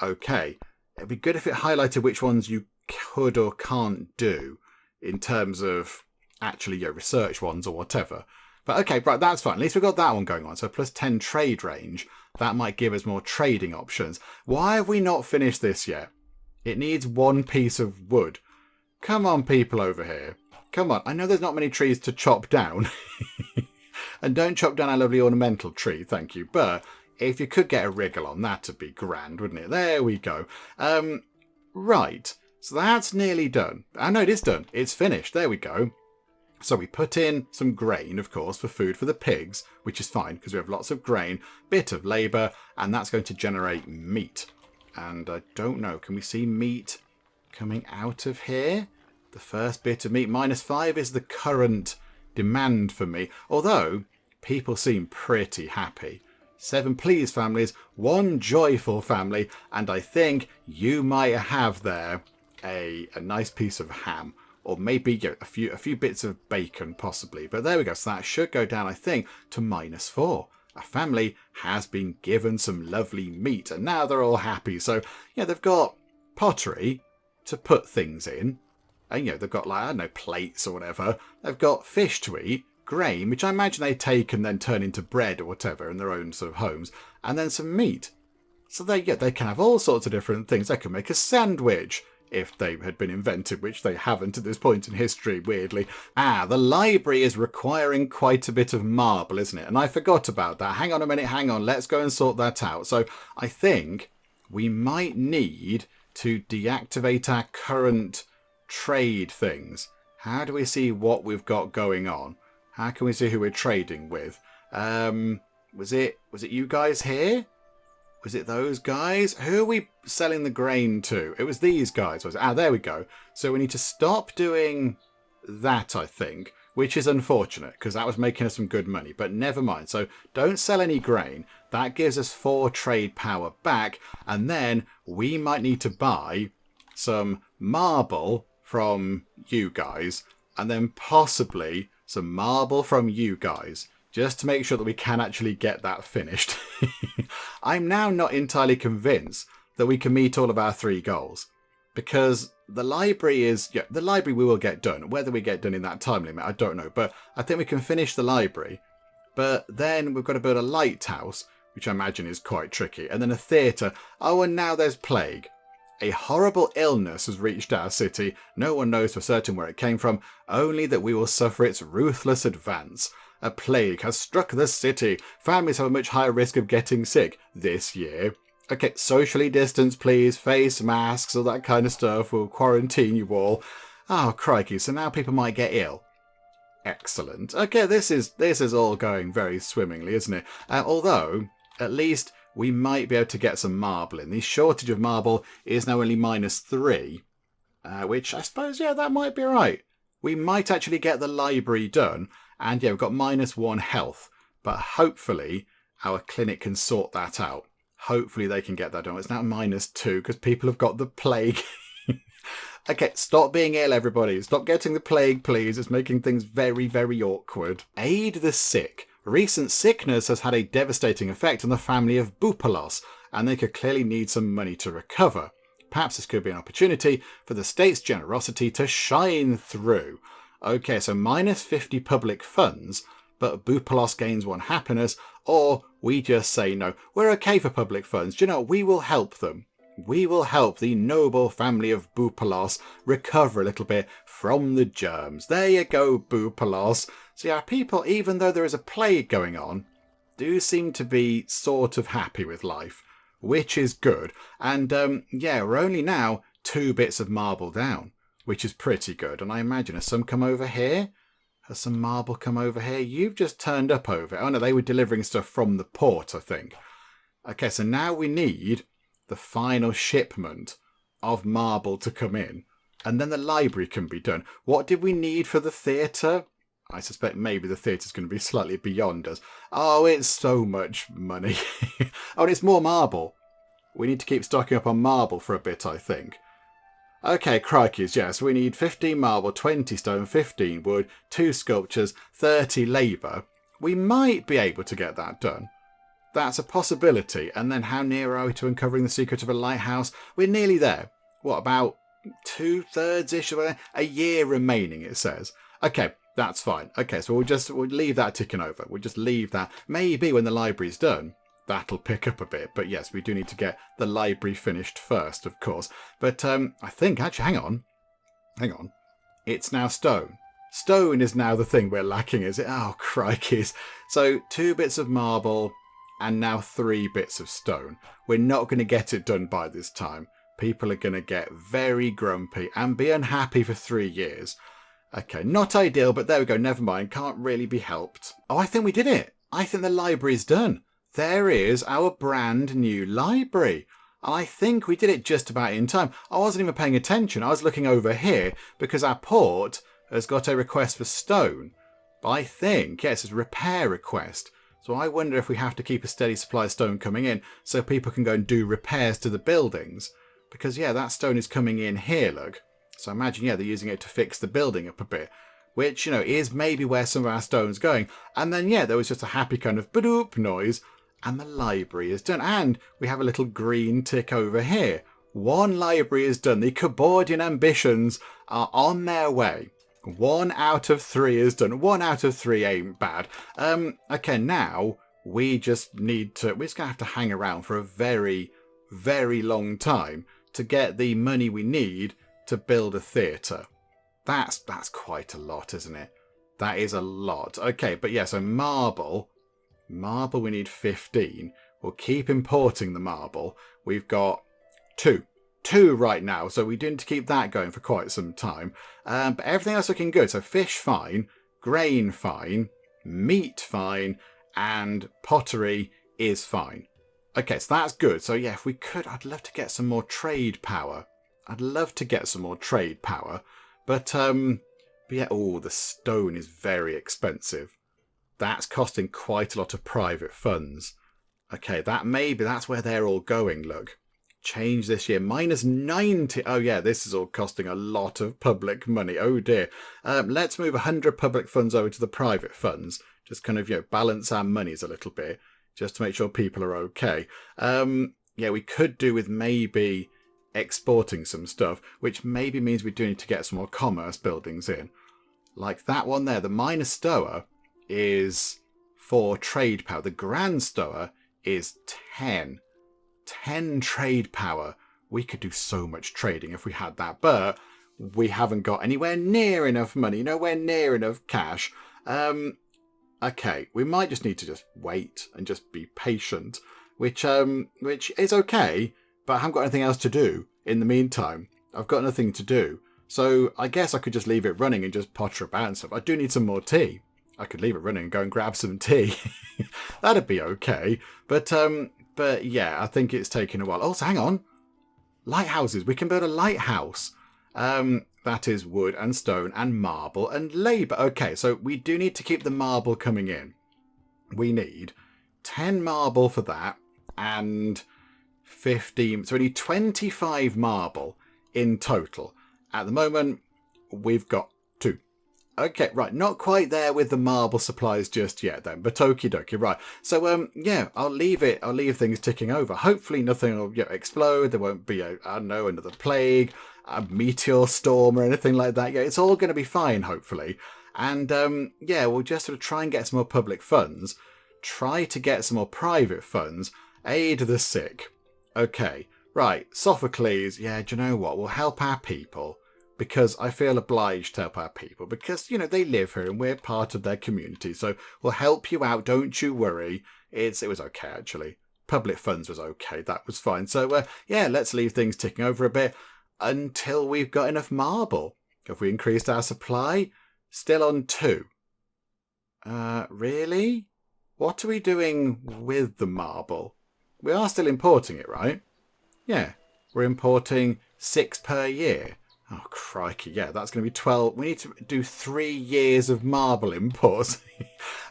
Speaker 1: Okay. It'd be good if it highlighted which ones you could or can't do in terms of actually your research ones or whatever. But okay, right, that's fine. At least we've got that one going on. So +10 trade range. That might give us more trading options. Why have we not finished this yet? It needs 1 piece of wood. Come on, people over here. Come on. I know there's not many trees to chop down. And don't chop down our lovely ornamental tree, thank you. But If you could get a wriggle on, that'd be grand, wouldn't it? There we go. Right. So that's nearly done. Oh, no, it is done. It's finished. There we go. So we put in some grain, of course, for food for the pigs, which is fine because we have lots of grain, bit of labour, and that's going to generate meat. And I don't know, can we see meat coming out of here? The first bit of meat, -5 is the current demand for me, although people seem pretty happy. 7 pleased families, 1 joyful family, and I think you might have there a nice piece of ham. Or maybe a few bits of bacon, possibly. But there we go. So that should go down, I think, to -4. A family has been given some lovely meat, and now they're all happy. So, they've got pottery to put things in. And, they've got, like, I don't know, plates or whatever. They've got fish to eat, grain, which I imagine they take and then turn into bread or whatever in their own sort of homes. And then some meat. So they can have all sorts of different things. They can make a sandwich, if they had been invented, which they haven't at this point in history, weirdly. The library is requiring quite a bit of marble, isn't it? And I forgot about that. Hang on a minute, hang on. Let's go and sort that out. So I think we might need to deactivate our current trade things. How do we see what we've got going on? How can we see who we're trading with? Was it you guys here? Was it those guys? Who are we selling the grain to? It was these guys, was it? There we go. So we need to stop doing that, I think, which is unfortunate because that was making us some good money, but never mind. So don't sell any grain. That gives us 4 trade power back, and then we might need to buy some marble from you guys, and then possibly some marble from you guys, just to make sure that we can actually get that finished. I'm now not entirely convinced that we can meet all of our 3 goals. Because the library we will get done. Whether we get done in that time limit, I don't know. But I think we can finish the library. But then we've got to build a lighthouse, which I imagine is quite tricky. And then a theatre. Oh, and now there's plague. A horrible illness has reached our city. No one knows for certain where it came from, only that we will suffer its ruthless advance. A plague has struck the city. Families have a much higher risk of getting sick this year. Okay, socially distance, please. Face masks, all that kind of stuff. We'll quarantine you all. Oh, crikey. So now people might get ill. Excellent. Okay, this is all going very swimmingly, isn't it? Although, at least we might be able to get some marble in. The shortage of marble is now only -3. Which I suppose, that might be right. We might actually get the library done. And we've got -1 health. But hopefully our clinic can sort that out. Hopefully they can get that done. It's now -2 because people have got the plague. Okay, stop being ill, everybody. Stop getting the plague, please. It's making things very, very awkward. Aid the sick. Recent sickness has had a devastating effect on the family of Boupalos, and they could clearly need some money to recover. Perhaps this could be an opportunity for the state's generosity to shine through. Okay, so -50 public funds, but Boupalos gains 1 happiness, or we just say no. We're okay for public funds. Do you know, we will help them. We will help the noble family of Boupalos recover a little bit from the germs. There you go, Boupalos. See, our people, even though there is a plague going on, do seem to be sort of happy with life, which is good. And, we're only now 2 bits of marble down, which is pretty good. And I imagine, has some come over here? Has some marble come over here? You've just turned up over it. Oh, no, they were delivering stuff from the port, I think. Okay, so now we need the final shipment of marble to come in. And then the library can be done. What did we need for the theatre? I suspect maybe the theatre's going to be slightly beyond us. Oh, it's so much money. Oh, and it's more marble. We need to keep stocking up on marble for a bit, I think. Okay, crikeys, yes, we need 15 marble, 20 stone, 15 wood, 2 sculptures, 30 labour. We might be able to get that done. That's a possibility. And then how near are we to uncovering the secret of a lighthouse? We're nearly there. What, about 2/3-ish? A year remaining, it says. Okay, that's fine. Okay, so we'll leave that ticking over. We'll just leave that. Maybe when the library's done, that'll pick up a bit. But yes, we do need to get the library finished first, of course. But I think, actually, hang on. It's now stone. Stone is now the thing we're lacking, is it? Oh, crikeys. So 2 bits of marble, and now 3 bits of stone. We're not going to get it done by this time. People are going to get very grumpy and be unhappy for 3 years. Okay, not ideal, but there we go. Never mind. Can't really be helped. Oh, I think we did it. I think the library's done. There is our brand new library. I think we did it just about in time. I wasn't even paying attention. I was looking over here because our port has got a request for stone. But I think, yes, it's a repair request. So I wonder if we have to keep a steady supply of stone coming in so people can go and do repairs to the buildings. Because, yeah, that stone is coming in here, look. So imagine, yeah, they're using it to fix the building up a bit. Which, you know, is maybe where some of our stone's going. And then, yeah, there was just a happy kind of ba-doop noise. And the library is done. And we have a little green tick over here. 1 library is done. The Cobordin ambitions are on their way. 1 out of 3 is done. 1 out of 3 ain't bad. Okay, now we just need to... We're just going to have to hang around for a very, very long time to get the money we need to build a theatre. That's quite a lot, isn't it? That is a lot. Okay, but yeah, so marble... Marble, we need 15. We'll keep importing the marble. We've got 2. 2 right now, so we do need to keep that going for quite some time. But everything else looking good. So fish fine, grain fine, meat fine, and pottery is fine. Okay, so that's good. So yeah, if we could, I'd love to get some more trade power. But yeah, oh, the stone is very expensive. That's costing quite a lot of private funds. Okay, that's where they're all going, look. Change this year. -90. Oh, yeah, this is all costing a lot of public money. Oh, dear. Let's move 100 public funds over to the private funds. Just kind of, you know, balance our monies a little bit. Just to make sure people are okay. Yeah, we could do with maybe exporting some stuff, which maybe means we do need to get some more commerce buildings in. Like that one there, the minor stoa is for trade power. The grand stoa is 10. 10 trade power. We could do so much trading if we had that, but we haven't got anywhere near enough money, nowhere near enough cash. Okay, we might just need to just wait and just be patient, which is okay, but I haven't got anything else to do in the meantime. I've got nothing to do. So I guess I could just leave it running and just potter about and stuff. I do need some more tea. I could leave it running and go and grab some tea. That'd be okay. But yeah, I think it's taken a while. Oh, so hang on. Lighthouses. We can build a lighthouse. That is wood and stone and marble and labour. Okay, so we do need to keep the marble coming in. We need 10 marble for that and 15. So we need 25 marble in total. At the moment, we've got 2. Okay, right, not quite there with the marble supplies just yet then, but okie dokie, right. So, yeah, I'll leave things ticking over. Hopefully nothing will explode, there won't be, I don't know, another plague, a meteor storm or anything like that. Yeah, it's all going to be fine, hopefully. And, yeah, we'll just sort of try and get some more public funds, try to get some more private funds, aid the sick. Okay, right, Sophocles, yeah, do you know what, we'll help our people. Because I feel obliged to help our people. Because, you know, they live here and we're part of their community. So we'll help you out. Don't you worry. It was okay, actually. Public funds was okay. That was fine. So, yeah, let's leave things ticking over a bit until we've got enough marble. Have we increased our supply? Still on 2. Really? What are we doing with the marble? We are still importing it, right? Yeah, we're importing 6 per year. Oh, crikey, yeah, that's going to be 12. We need to do 3 years of marble imports.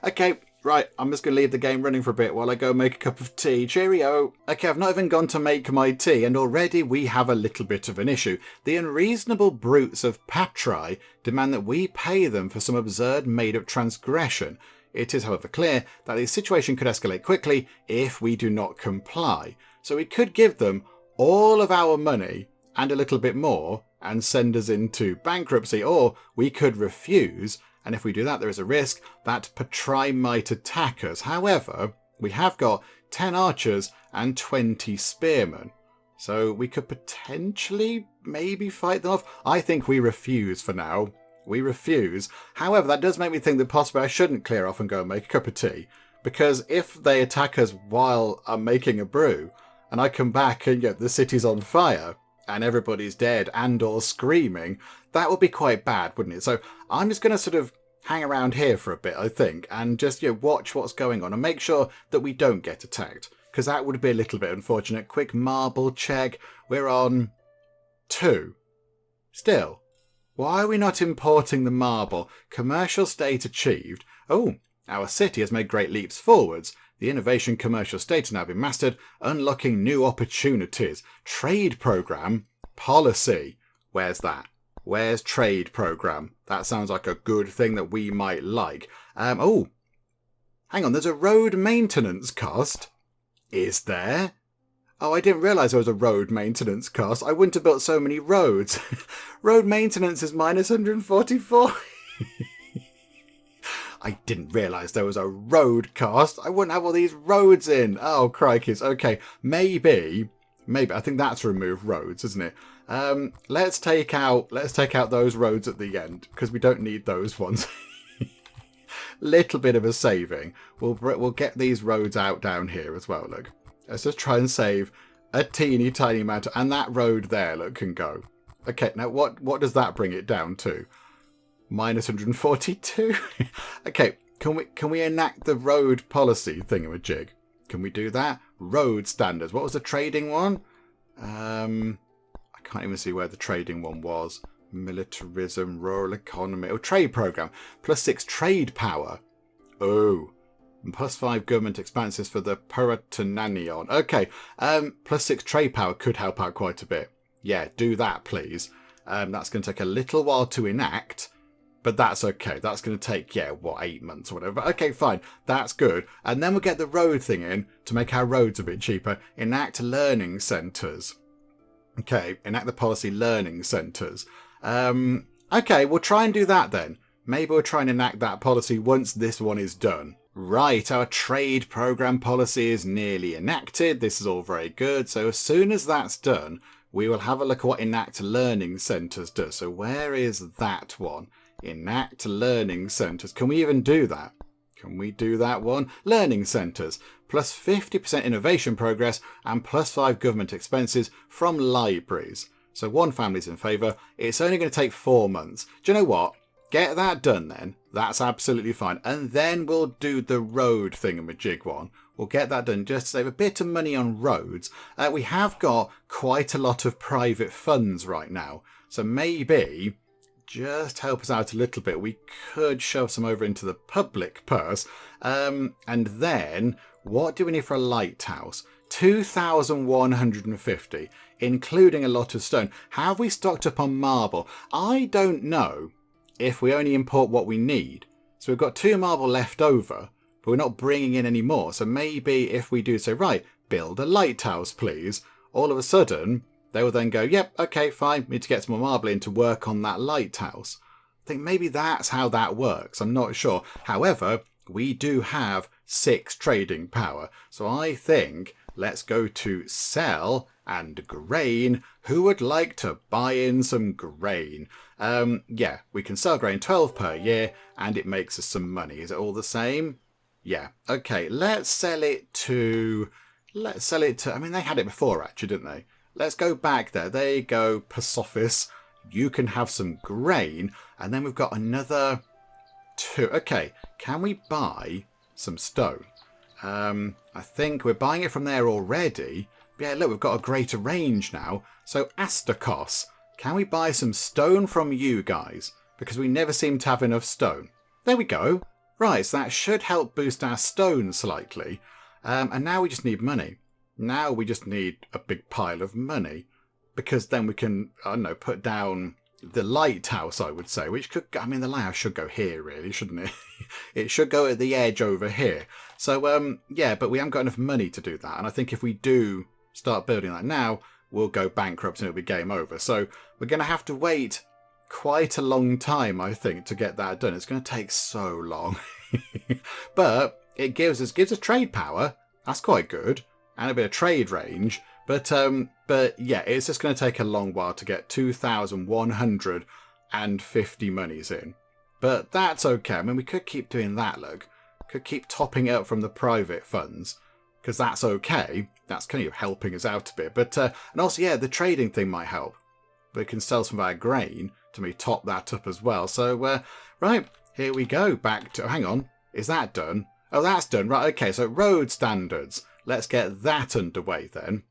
Speaker 1: Okay, right, I'm just going to leave the game running for a bit while I go make a cup of tea. Cheerio. Okay, I've not even gone to make my tea, and already we have a little bit of an issue. The unreasonable brutes of Patri demand that we pay them for some absurd made-up transgression. It is, however, clear that the situation could escalate quickly if we do not comply. So we could give them all of our money and a little bit more, and send us into bankruptcy, or we could refuse, and if we do that there is a risk that Patri might attack us. However, we have got 10 archers and 20 spearmen, so we could potentially maybe fight them off. I think we refuse for now. We refuse. However, that does make me think that possibly I shouldn't clear off and go and make a cup of tea, Because if they attack us while I'm making a brew, and I come back and the city's on fire, and everybody's dead and or screaming, that would be quite bad, wouldn't it? So I'm just going to sort of hang around here for a bit, I think, and just watch what's going on and make sure that we don't get attacked, because that would be a little bit unfortunate. Quick marble check. We're on 2. Still, why are we not importing the marble? Commercial state achieved. Oh, our city has made great leaps forwards. The innovation commercial state has now been mastered, unlocking new opportunities. Trade program, policy. Where's that? Where's trade program? That sounds like a good thing that we might like. Oh, hang on. There's a road maintenance cost. Is there? Oh, I didn't realise there was a road maintenance cost. I wouldn't have built so many roads. Road maintenance is minus 144. I didn't realise there was a road cost. I wouldn't have all these roads in. Oh, crikeys. Okay, maybe. I think that's remove roads, isn't it? Let's take out those roads at the end, because we don't need those ones. Little bit of a saving. We'll get these roads out down here as well. Look, let's just try and save a teeny tiny amount. And that road there, look, can go. Okay, now what does that bring it down to? Minus 142. Okay, can we enact the road policy thingamajig? Can we do that? Road standards. What was the trading one? I can't even see where the trading one was. Militarism, rural economy. Oh, trade program. +6 trade power. Oh. And +5 government expenses for the Puratananion. Okay. +6 trade power could help out quite a bit. Yeah, do that, please. That's going to take a little while to enact. But that's okay. That's going to take, 8 months or whatever. Okay, fine. That's good. And then we'll get the road thing in to make our roads a bit cheaper. Enact learning centres. Okay, enact the policy learning centres. Okay, we'll try and do that then. Maybe we'll try and enact that policy once this one is done. Right, our trade programme policy is nearly enacted. This is all very good. So as soon as that's done, we will have a look at what enact learning centres does. So where is that one? Enact learning centres. Can we even do that? Can we do that one? Learning centres. +50% innovation progress and +5 government expenses from libraries. So one family's in favour. It's only going to take 4 months. Do you know what? Get that done then. That's absolutely fine. And then we'll do the road thingamajig one. We'll get that done just to save a bit of money on roads. We have got quite a lot of private funds right now. So maybe, just help us out a little bit, we could shove some over into the public purse. And then, what do we need for a lighthouse? 2,150, including a lot of stone. Have we stocked up on marble? I don't know if we only import what we need. So we've got 2 marble left over, but we're not bringing in any more. So maybe if we do say, right, build a lighthouse, please, all of a sudden, they will then go, yep, okay, fine, we need to get some more marble in to work on that lighthouse. I think maybe that's how that works. I'm not sure. However, we do have 6 trading power. So I think let's go to sell and grain. Who would like to buy in some grain? Yeah, we can sell grain 12 per year and it makes us some money. Is it all the same? Yeah. Okay, let's sell it to, I mean, they had it before actually, didn't they? Let's go back there. There you go, Posoffice. You can have some grain. And then we've got another 2. Okay, can we buy some stone? I think we're buying it from there already. But yeah, look, we've got a greater range now. So Astakos, can we buy some stone from you guys? Because we never seem to have enough stone. There we go. Right, so that should help boost our stone slightly. And now we just need money. Now we just need a big pile of money. Because then we can, I don't know, put down the lighthouse, I would say. Which could, I mean, the lighthouse should go here, really, shouldn't it? It should go at the edge over here. So, yeah, but we haven't got enough money to do that. And I think if we do start building that now, we'll go bankrupt and it'll be game over. So we're going to have to wait quite a long time, I think, to get that done. It's going to take so long. But it gives us trade power. That's quite good. And a bit of trade range. But yeah, it's just going to take a long while to get 2,150 monies in. But that's okay. I mean, we could keep doing that, look. could keep topping it up from the private funds, because that's okay. That's kind of helping us out a bit. But and also, yeah, the trading thing might help. We can sell some of our grain to maybe top that up as well. So, right, here we go. Back to... hang on. Is that done? Oh, that's done. Right, okay, so road standards. Let's get that underway then.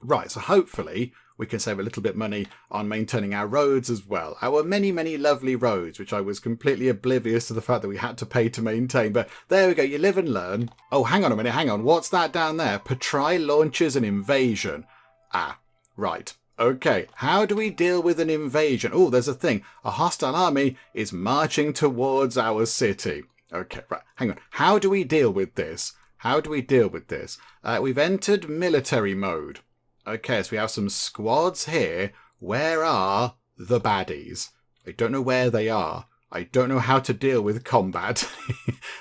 Speaker 1: Right, so hopefully we can save a little bit of money on maintaining our roads as well. Our many, many lovely roads, which I was completely oblivious to the fact that we had to pay to maintain. But there we go, you live and learn. Oh, hang on a minute, hang on. What's that down there? Pottery launches an invasion. Ah, right. Okay, how do we deal with an invasion? Oh, there's a thing. A hostile army is marching towards our city. Okay, right, hang on. How do we deal with this? How do we deal with this? We've entered military mode. Okay, so we have some squads here. Where are the baddies? I don't know where they are. I don't know how to deal with combat.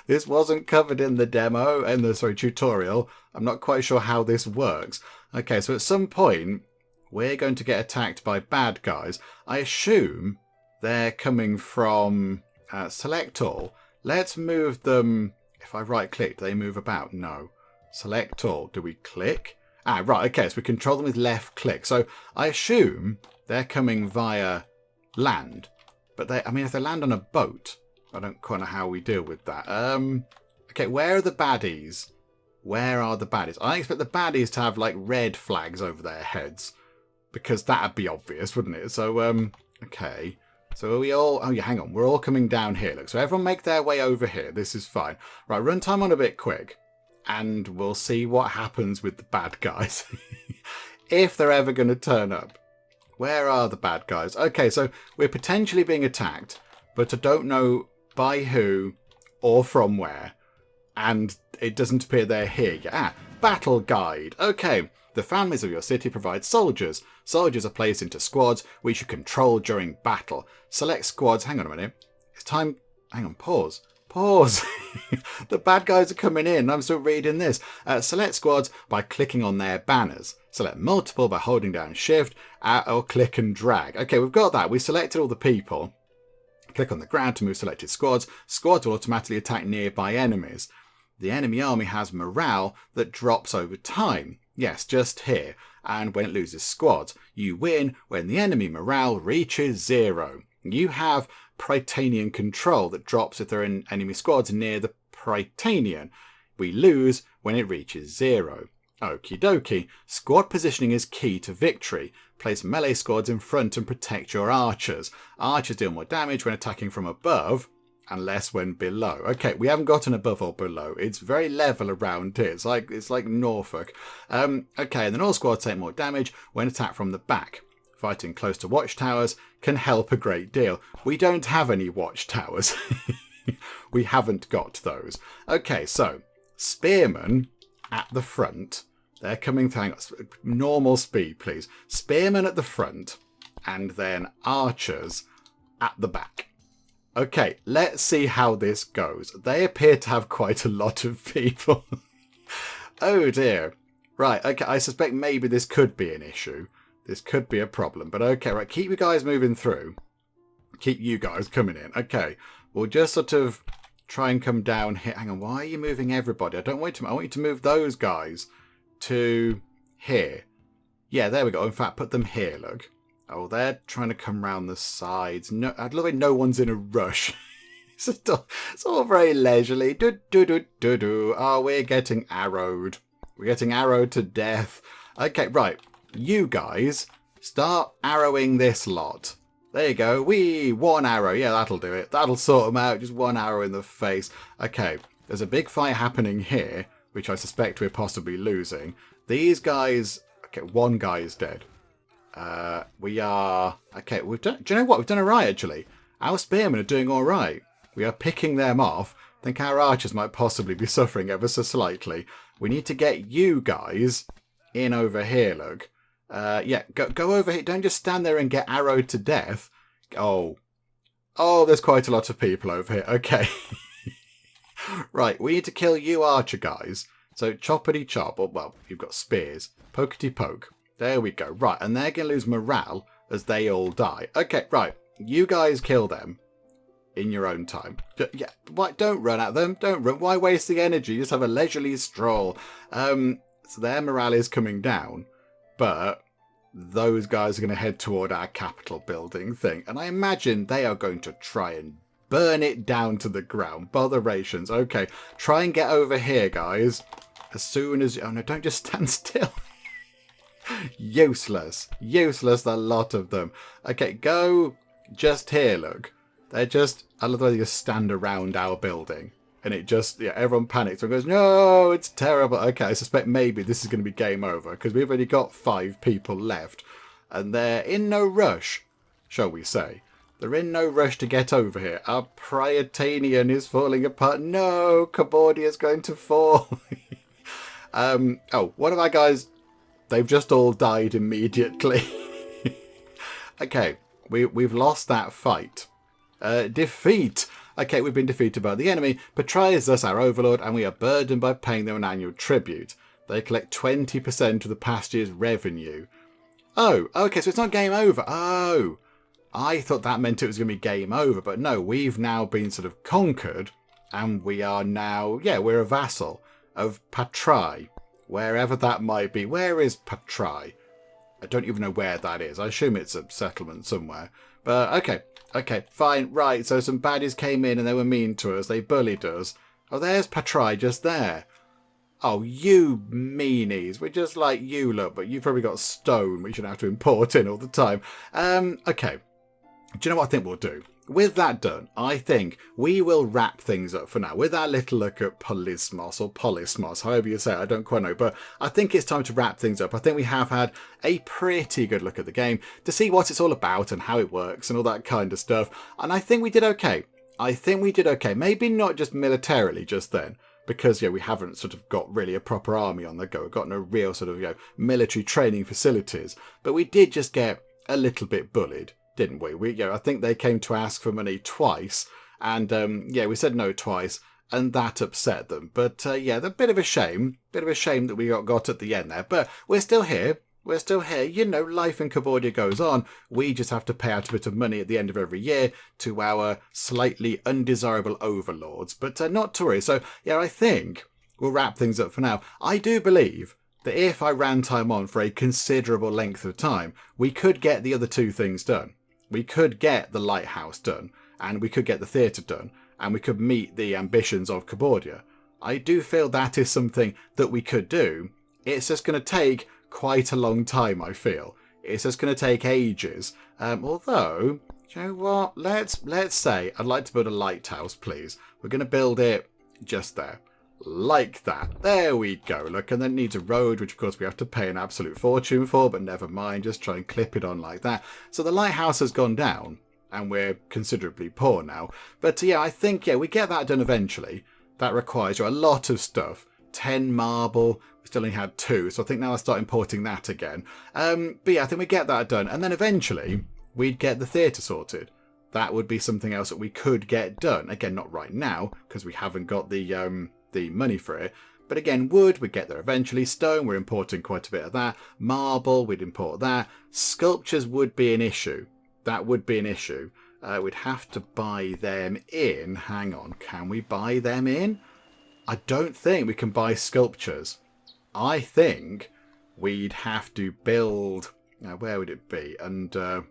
Speaker 1: This wasn't covered in the demo, in the tutorial. I'm not quite sure how this works. Okay, so at some point, we're going to get attacked by bad guys. I assume they're coming from select all. Let's move them. If I right click, do they move about? No. Select all. Do we click? Ah, right, okay, so we control them with left click. So I assume they're coming via land. But if they land on a boat, I don't quite know how we deal with that. Okay, where are the baddies? Where are the baddies? I expect the baddies to have, like, red flags over their heads. Because that'd be obvious, wouldn't it? So, okay. So are we all... oh, yeah, hang on. We're all coming down here. Look, so everyone make their way over here. This is fine. Right, runtime on a bit quick. And we'll see what happens with the bad guys. If they're ever going to turn up. Where are the bad guys? Okay, so we're potentially being attacked, but I don't know by who or from where. And it doesn't appear they're here yet. Ah, battle guide. Okay, the families of your city provide soldiers. Soldiers are placed into squads which you control during battle. Select squads. Hang on a minute. It's time... hang on, pause. Pause. The bad guys are coming in. I'm still reading this. Select squads by clicking on their banners. Select multiple by holding down shift or click and drag. Okay, we've got that. We selected all the people. Click on the ground to move selected squads. Squads will automatically attack nearby enemies. The enemy army has morale that drops over time. Yes, just here. And when it loses squads, you win when the enemy morale reaches 0. You have Prytanean control that drops if there are enemy squads near the Prytanean. We lose when it reaches 0. Okie dokie. Squad positioning is key to victory. Place melee squads in front and protect your archers. Archers deal more damage when attacking from above and less when below. Okay, we haven't got an above or below. It's very level around here. It's like Norfolk. Okay, and then all squads take more damage when attacked from the back. Fighting close to watchtowers can help a great deal. We don't have any watchtowers. We haven't got those. Okay, so spearmen at the front. They're coming to... hang on, normal speed, please. Spearmen at the front and then archers at the back. Okay, let's see how this goes. They appear to have quite a lot of people. Oh dear. Right, okay, I suspect maybe this could be an issue. This could be a problem, but okay, right, keep you guys moving through. Keep you guys coming in. Okay, we'll just sort of try and come down here. Hang on, why are you moving everybody? I want you to move those guys to here. Yeah, there we go. In fact, put them here, look. Oh, they're trying to come round the sides. No, I'd love it no one's in a rush. It's all very leisurely. Do. Oh, we're getting arrowed. We're getting arrowed to death. Okay, right. You guys, start arrowing this lot. There you go. One arrow. Yeah, that'll do it. That'll sort them out. Just one arrow in the face. Okay, there's a big fight happening here, which I suspect we're possibly losing. These guys... okay, one guy is dead. We are... okay, do you know what? We've done alright, actually. Our spearmen are doing alright. We are picking them off. I think our archers might possibly be suffering ever so slightly. We need to get you guys in over here, look. Yeah, go over here. Don't just stand there and get arrowed to death. Oh, there's quite a lot of people over here. Okay. Right, we need to kill you archer guys. So choppity chop. Or, well, you've got spears. Pokety poke. There we go. Right, and they're going to lose morale as they all die. Okay, right. You guys kill them. in your own time. Yeah, why, don't run at them. Don't run. Why waste the energy? Just have a leisurely stroll. So their morale is coming down, but those guys are going to head toward our Capitol building thing. And I imagine they are going to try and burn it down to the ground. Botherations. Okay, try and get over here, guys. As soon as... Oh, no, don't just stand still. Useless. Useless, a lot of them. Okay, go just here, look. They're just... I love the way they just stand around our building. And it just... Yeah, everyone panics and goes, no, it's terrible. Okay, I suspect maybe this is going to be game over. Because we've only got 5 people left. And they're in no rush, shall we say. They're in no rush to get over here. Our Priotanian is falling apart. No, Cabordia's going to fall. Oh, one of our guys... They've just all died immediately. Okay, we've lost that fight. Defeat. Okay, we've been defeated by the enemy. Patrai is thus our overlord, and we are burdened by paying them an annual tribute. They collect 20% of the past year's revenue. Oh, okay, so it's not game over. Oh, I thought that meant it was going to be game over, but no, we've now been sort of conquered, and we are now, yeah, we're a vassal of Patrai. Wherever that might be. Where is Patrai? I don't even know where that is. I assume it's a settlement somewhere. But, okay, fine, right. So some baddies came in and they were mean to us. They bullied us. Oh, there's Patrai just there. Oh, you meanies. We're just like you, look, but you've probably got stone we should have to import in all the time. Okay. Do you know what I think we'll do? With that done, I think we will wrap things up for now with our little look at Polismos or Polismos, however you say it, I don't quite know. But I think it's time to wrap things up. I think we have had a pretty good look at the game to see what it's all about and how it works and all that kind of stuff. And I think we did okay. Maybe not just militarily just then, because, yeah, we haven't sort of got really a proper army on the go. We've got no real sort of, military training facilities. But we did just get a little bit bullied. Didn't we? I think they came to ask for money twice, and we said no twice, and that upset them. But a bit of a shame that we got at the end there. But we're still here. Life in Cabordia goes on. We just have to pay out a bit of money at the end of every year to our slightly undesirable overlords. But not to worry. So, I think we'll wrap things up for now. I do believe that if I ran time on for a considerable length of time, we could get the other 2 things done. We could get the lighthouse done, and we could get the theatre done, and we could meet the ambitions of Cabordia. I do feel that is something that we could do. It's just going to take quite a long time, I feel. It's just going to take ages. Although, you know what? Let's say I'd like to build a lighthouse, please. We're going to build it just there. Like that. There we go. Look, and then it needs a road, which of course we have to pay an absolute fortune for, but never mind. Just try and clip it on like that. So the lighthouse has gone down, and we're considerably poor now. But I think, we get that done eventually. That requires a lot of stuff. 10 marble. We still only had 2, so I think now I'll start importing that again. I think we get that done. And then eventually, we'd get the theatre sorted. That would be something else that we could get done. Again, not right now, because we haven't got the money for it. But again, wood, we'd get there eventually. Stone, we're importing quite a bit of that. Marble, we'd import that. Sculptures would be an issue. That would be an issue. We'd have to buy them in. Hang on, can we buy them in? I don't think we can buy sculptures. I think we'd have to build... where would it be? Under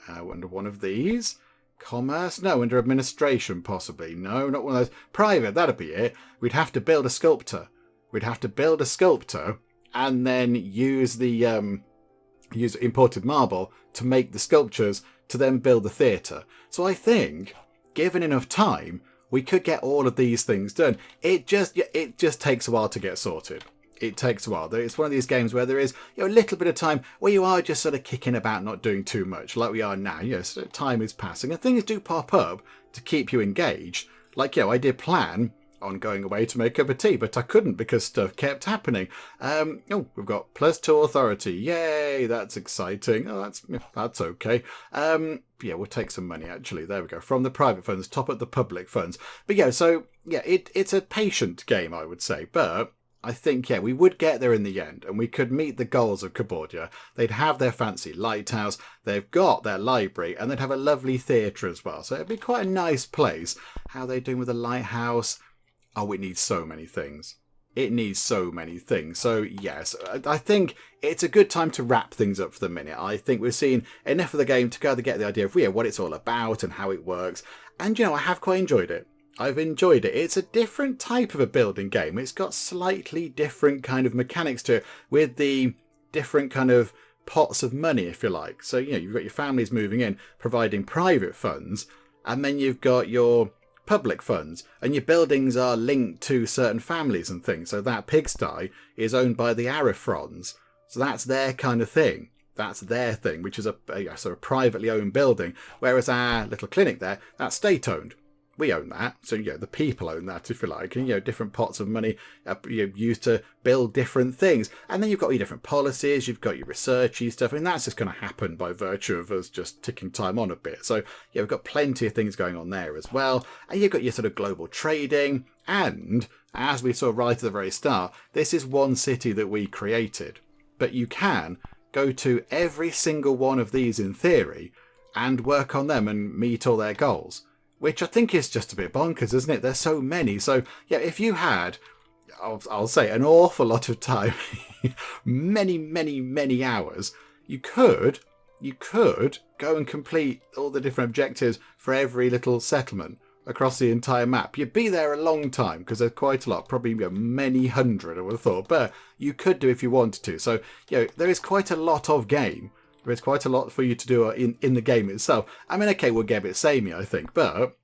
Speaker 1: one of these? Commerce? No, under administration, possibly. No, not one of those. Private, that'd be it. We'd have to build a sculptor. And then use the use imported marble to make the sculptures to then build the theatre. So I think, given enough time, we could get all of these things done. It just takes a while to get sorted. It takes a while. It's one of these games where there is a little bit of time where you are just sort of kicking about, not doing too much, like we are now. So time is passing, and things do pop up to keep you engaged. Like, I did plan on going away to make a cup of tea, but I couldn't because stuff kept happening. We've got +2 authority. Yay, that's exciting. Oh, that's okay. We'll take some money, actually. There we go. From the private funds, top up the public funds. But it's a patient game, I would say. But I think, yeah, we would get there in the end and we could meet the goals of Cabodia. They'd have their fancy lighthouse, they've got their library, and they'd have a lovely theatre as well. So it'd be quite a nice place. How are they doing with the lighthouse? Oh, it needs so many things. It needs so many things. So yes, I think it's a good time to wrap things up for the minute. I think we've seen enough of the game to kind of get the idea of what it's all about and how it works. And I have quite enjoyed it. I've enjoyed it. It's a different type of a building game. It's got slightly different kind of mechanics to it with the different kind of pots of money, if you like. So, you've got your families moving in, providing private funds, and then you've got your public funds, and your buildings are linked to certain families and things. So that pigsty is owned by the Arifrons. So that's their kind of thing. That's their thing, which is a sort of privately owned building. Whereas our little clinic there, that's state owned. We own that. So, the people own that, if you like. And, different pots of money are used to build different things. And then you've got your different policies, you've got your researchy stuff. And that's just going to happen by virtue of us just ticking time on a bit. So, we've got plenty of things going on there as well. And you've got your sort of global trading. And, as we saw right at the very start, this is one city that we created. But you can go to every single one of these in theory and work on them and meet all their goals. Which I think is just a bit bonkers, isn't it? There's so many. So, if you had, I'll say, an awful lot of time, many, many, many hours, you could go and complete all the different objectives for every little settlement across the entire map. You'd be there a long time because there's quite a lot, probably many hundred, I would have thought. But you could do if you wanted to. So, there is quite a lot of game. There is quite a lot for you to do in the game itself. I mean, okay, we'll get a bit samey, I think, but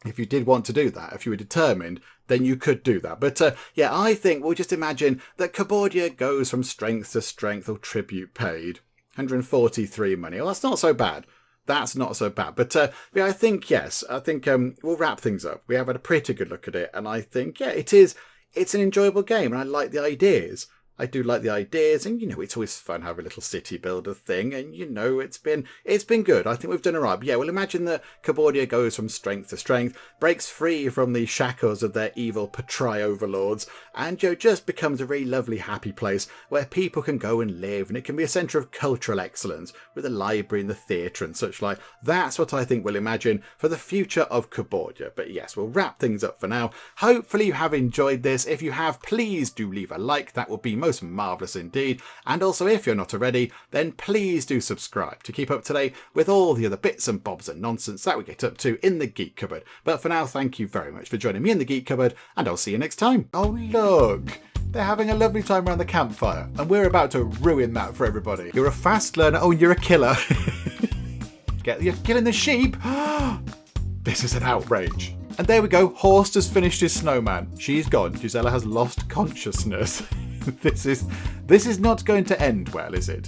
Speaker 1: if you did want to do that, if you were determined, then you could do that. But I think we'll just imagine that Cabodia goes from strength to strength, or tribute paid. 143 money. Well, that's not so bad. That's not so bad. But I think, yes, we'll wrap things up. We have had a pretty good look at it, and I think, it's an enjoyable game, and I like the ideas. I do like the ideas, and it's always fun to have a little city builder thing, and it's been good. I think we've done alright. But we'll imagine that Cabodia goes from strength to strength, breaks free from the shackles of their evil pottery overlords, and just becomes a really lovely, happy place where people can go and live, and it can be a centre of cultural excellence with a library and the theatre and such like. That's what I think we'll imagine for the future of Cabodia. But yes, we'll wrap things up for now. Hopefully you have enjoyed this. If you have, please do leave a like. That would be most marvellous indeed. And also, if you're not already, then please do subscribe to keep up to date with all the other bits and bobs and nonsense that we get up to in the Geek Cupboard. But for now, thank you very much for joining me in the Geek Cupboard, and I'll see you next time. Oh look, they're having a lovely time around the campfire, and we're about to ruin that for everybody. You're a fast learner. Oh, you're a killer. You're killing the sheep. This is an outrage. And there we go. Horst has finished his snowman. She's gone. Gisela has lost consciousness. This is not going to end well, is it?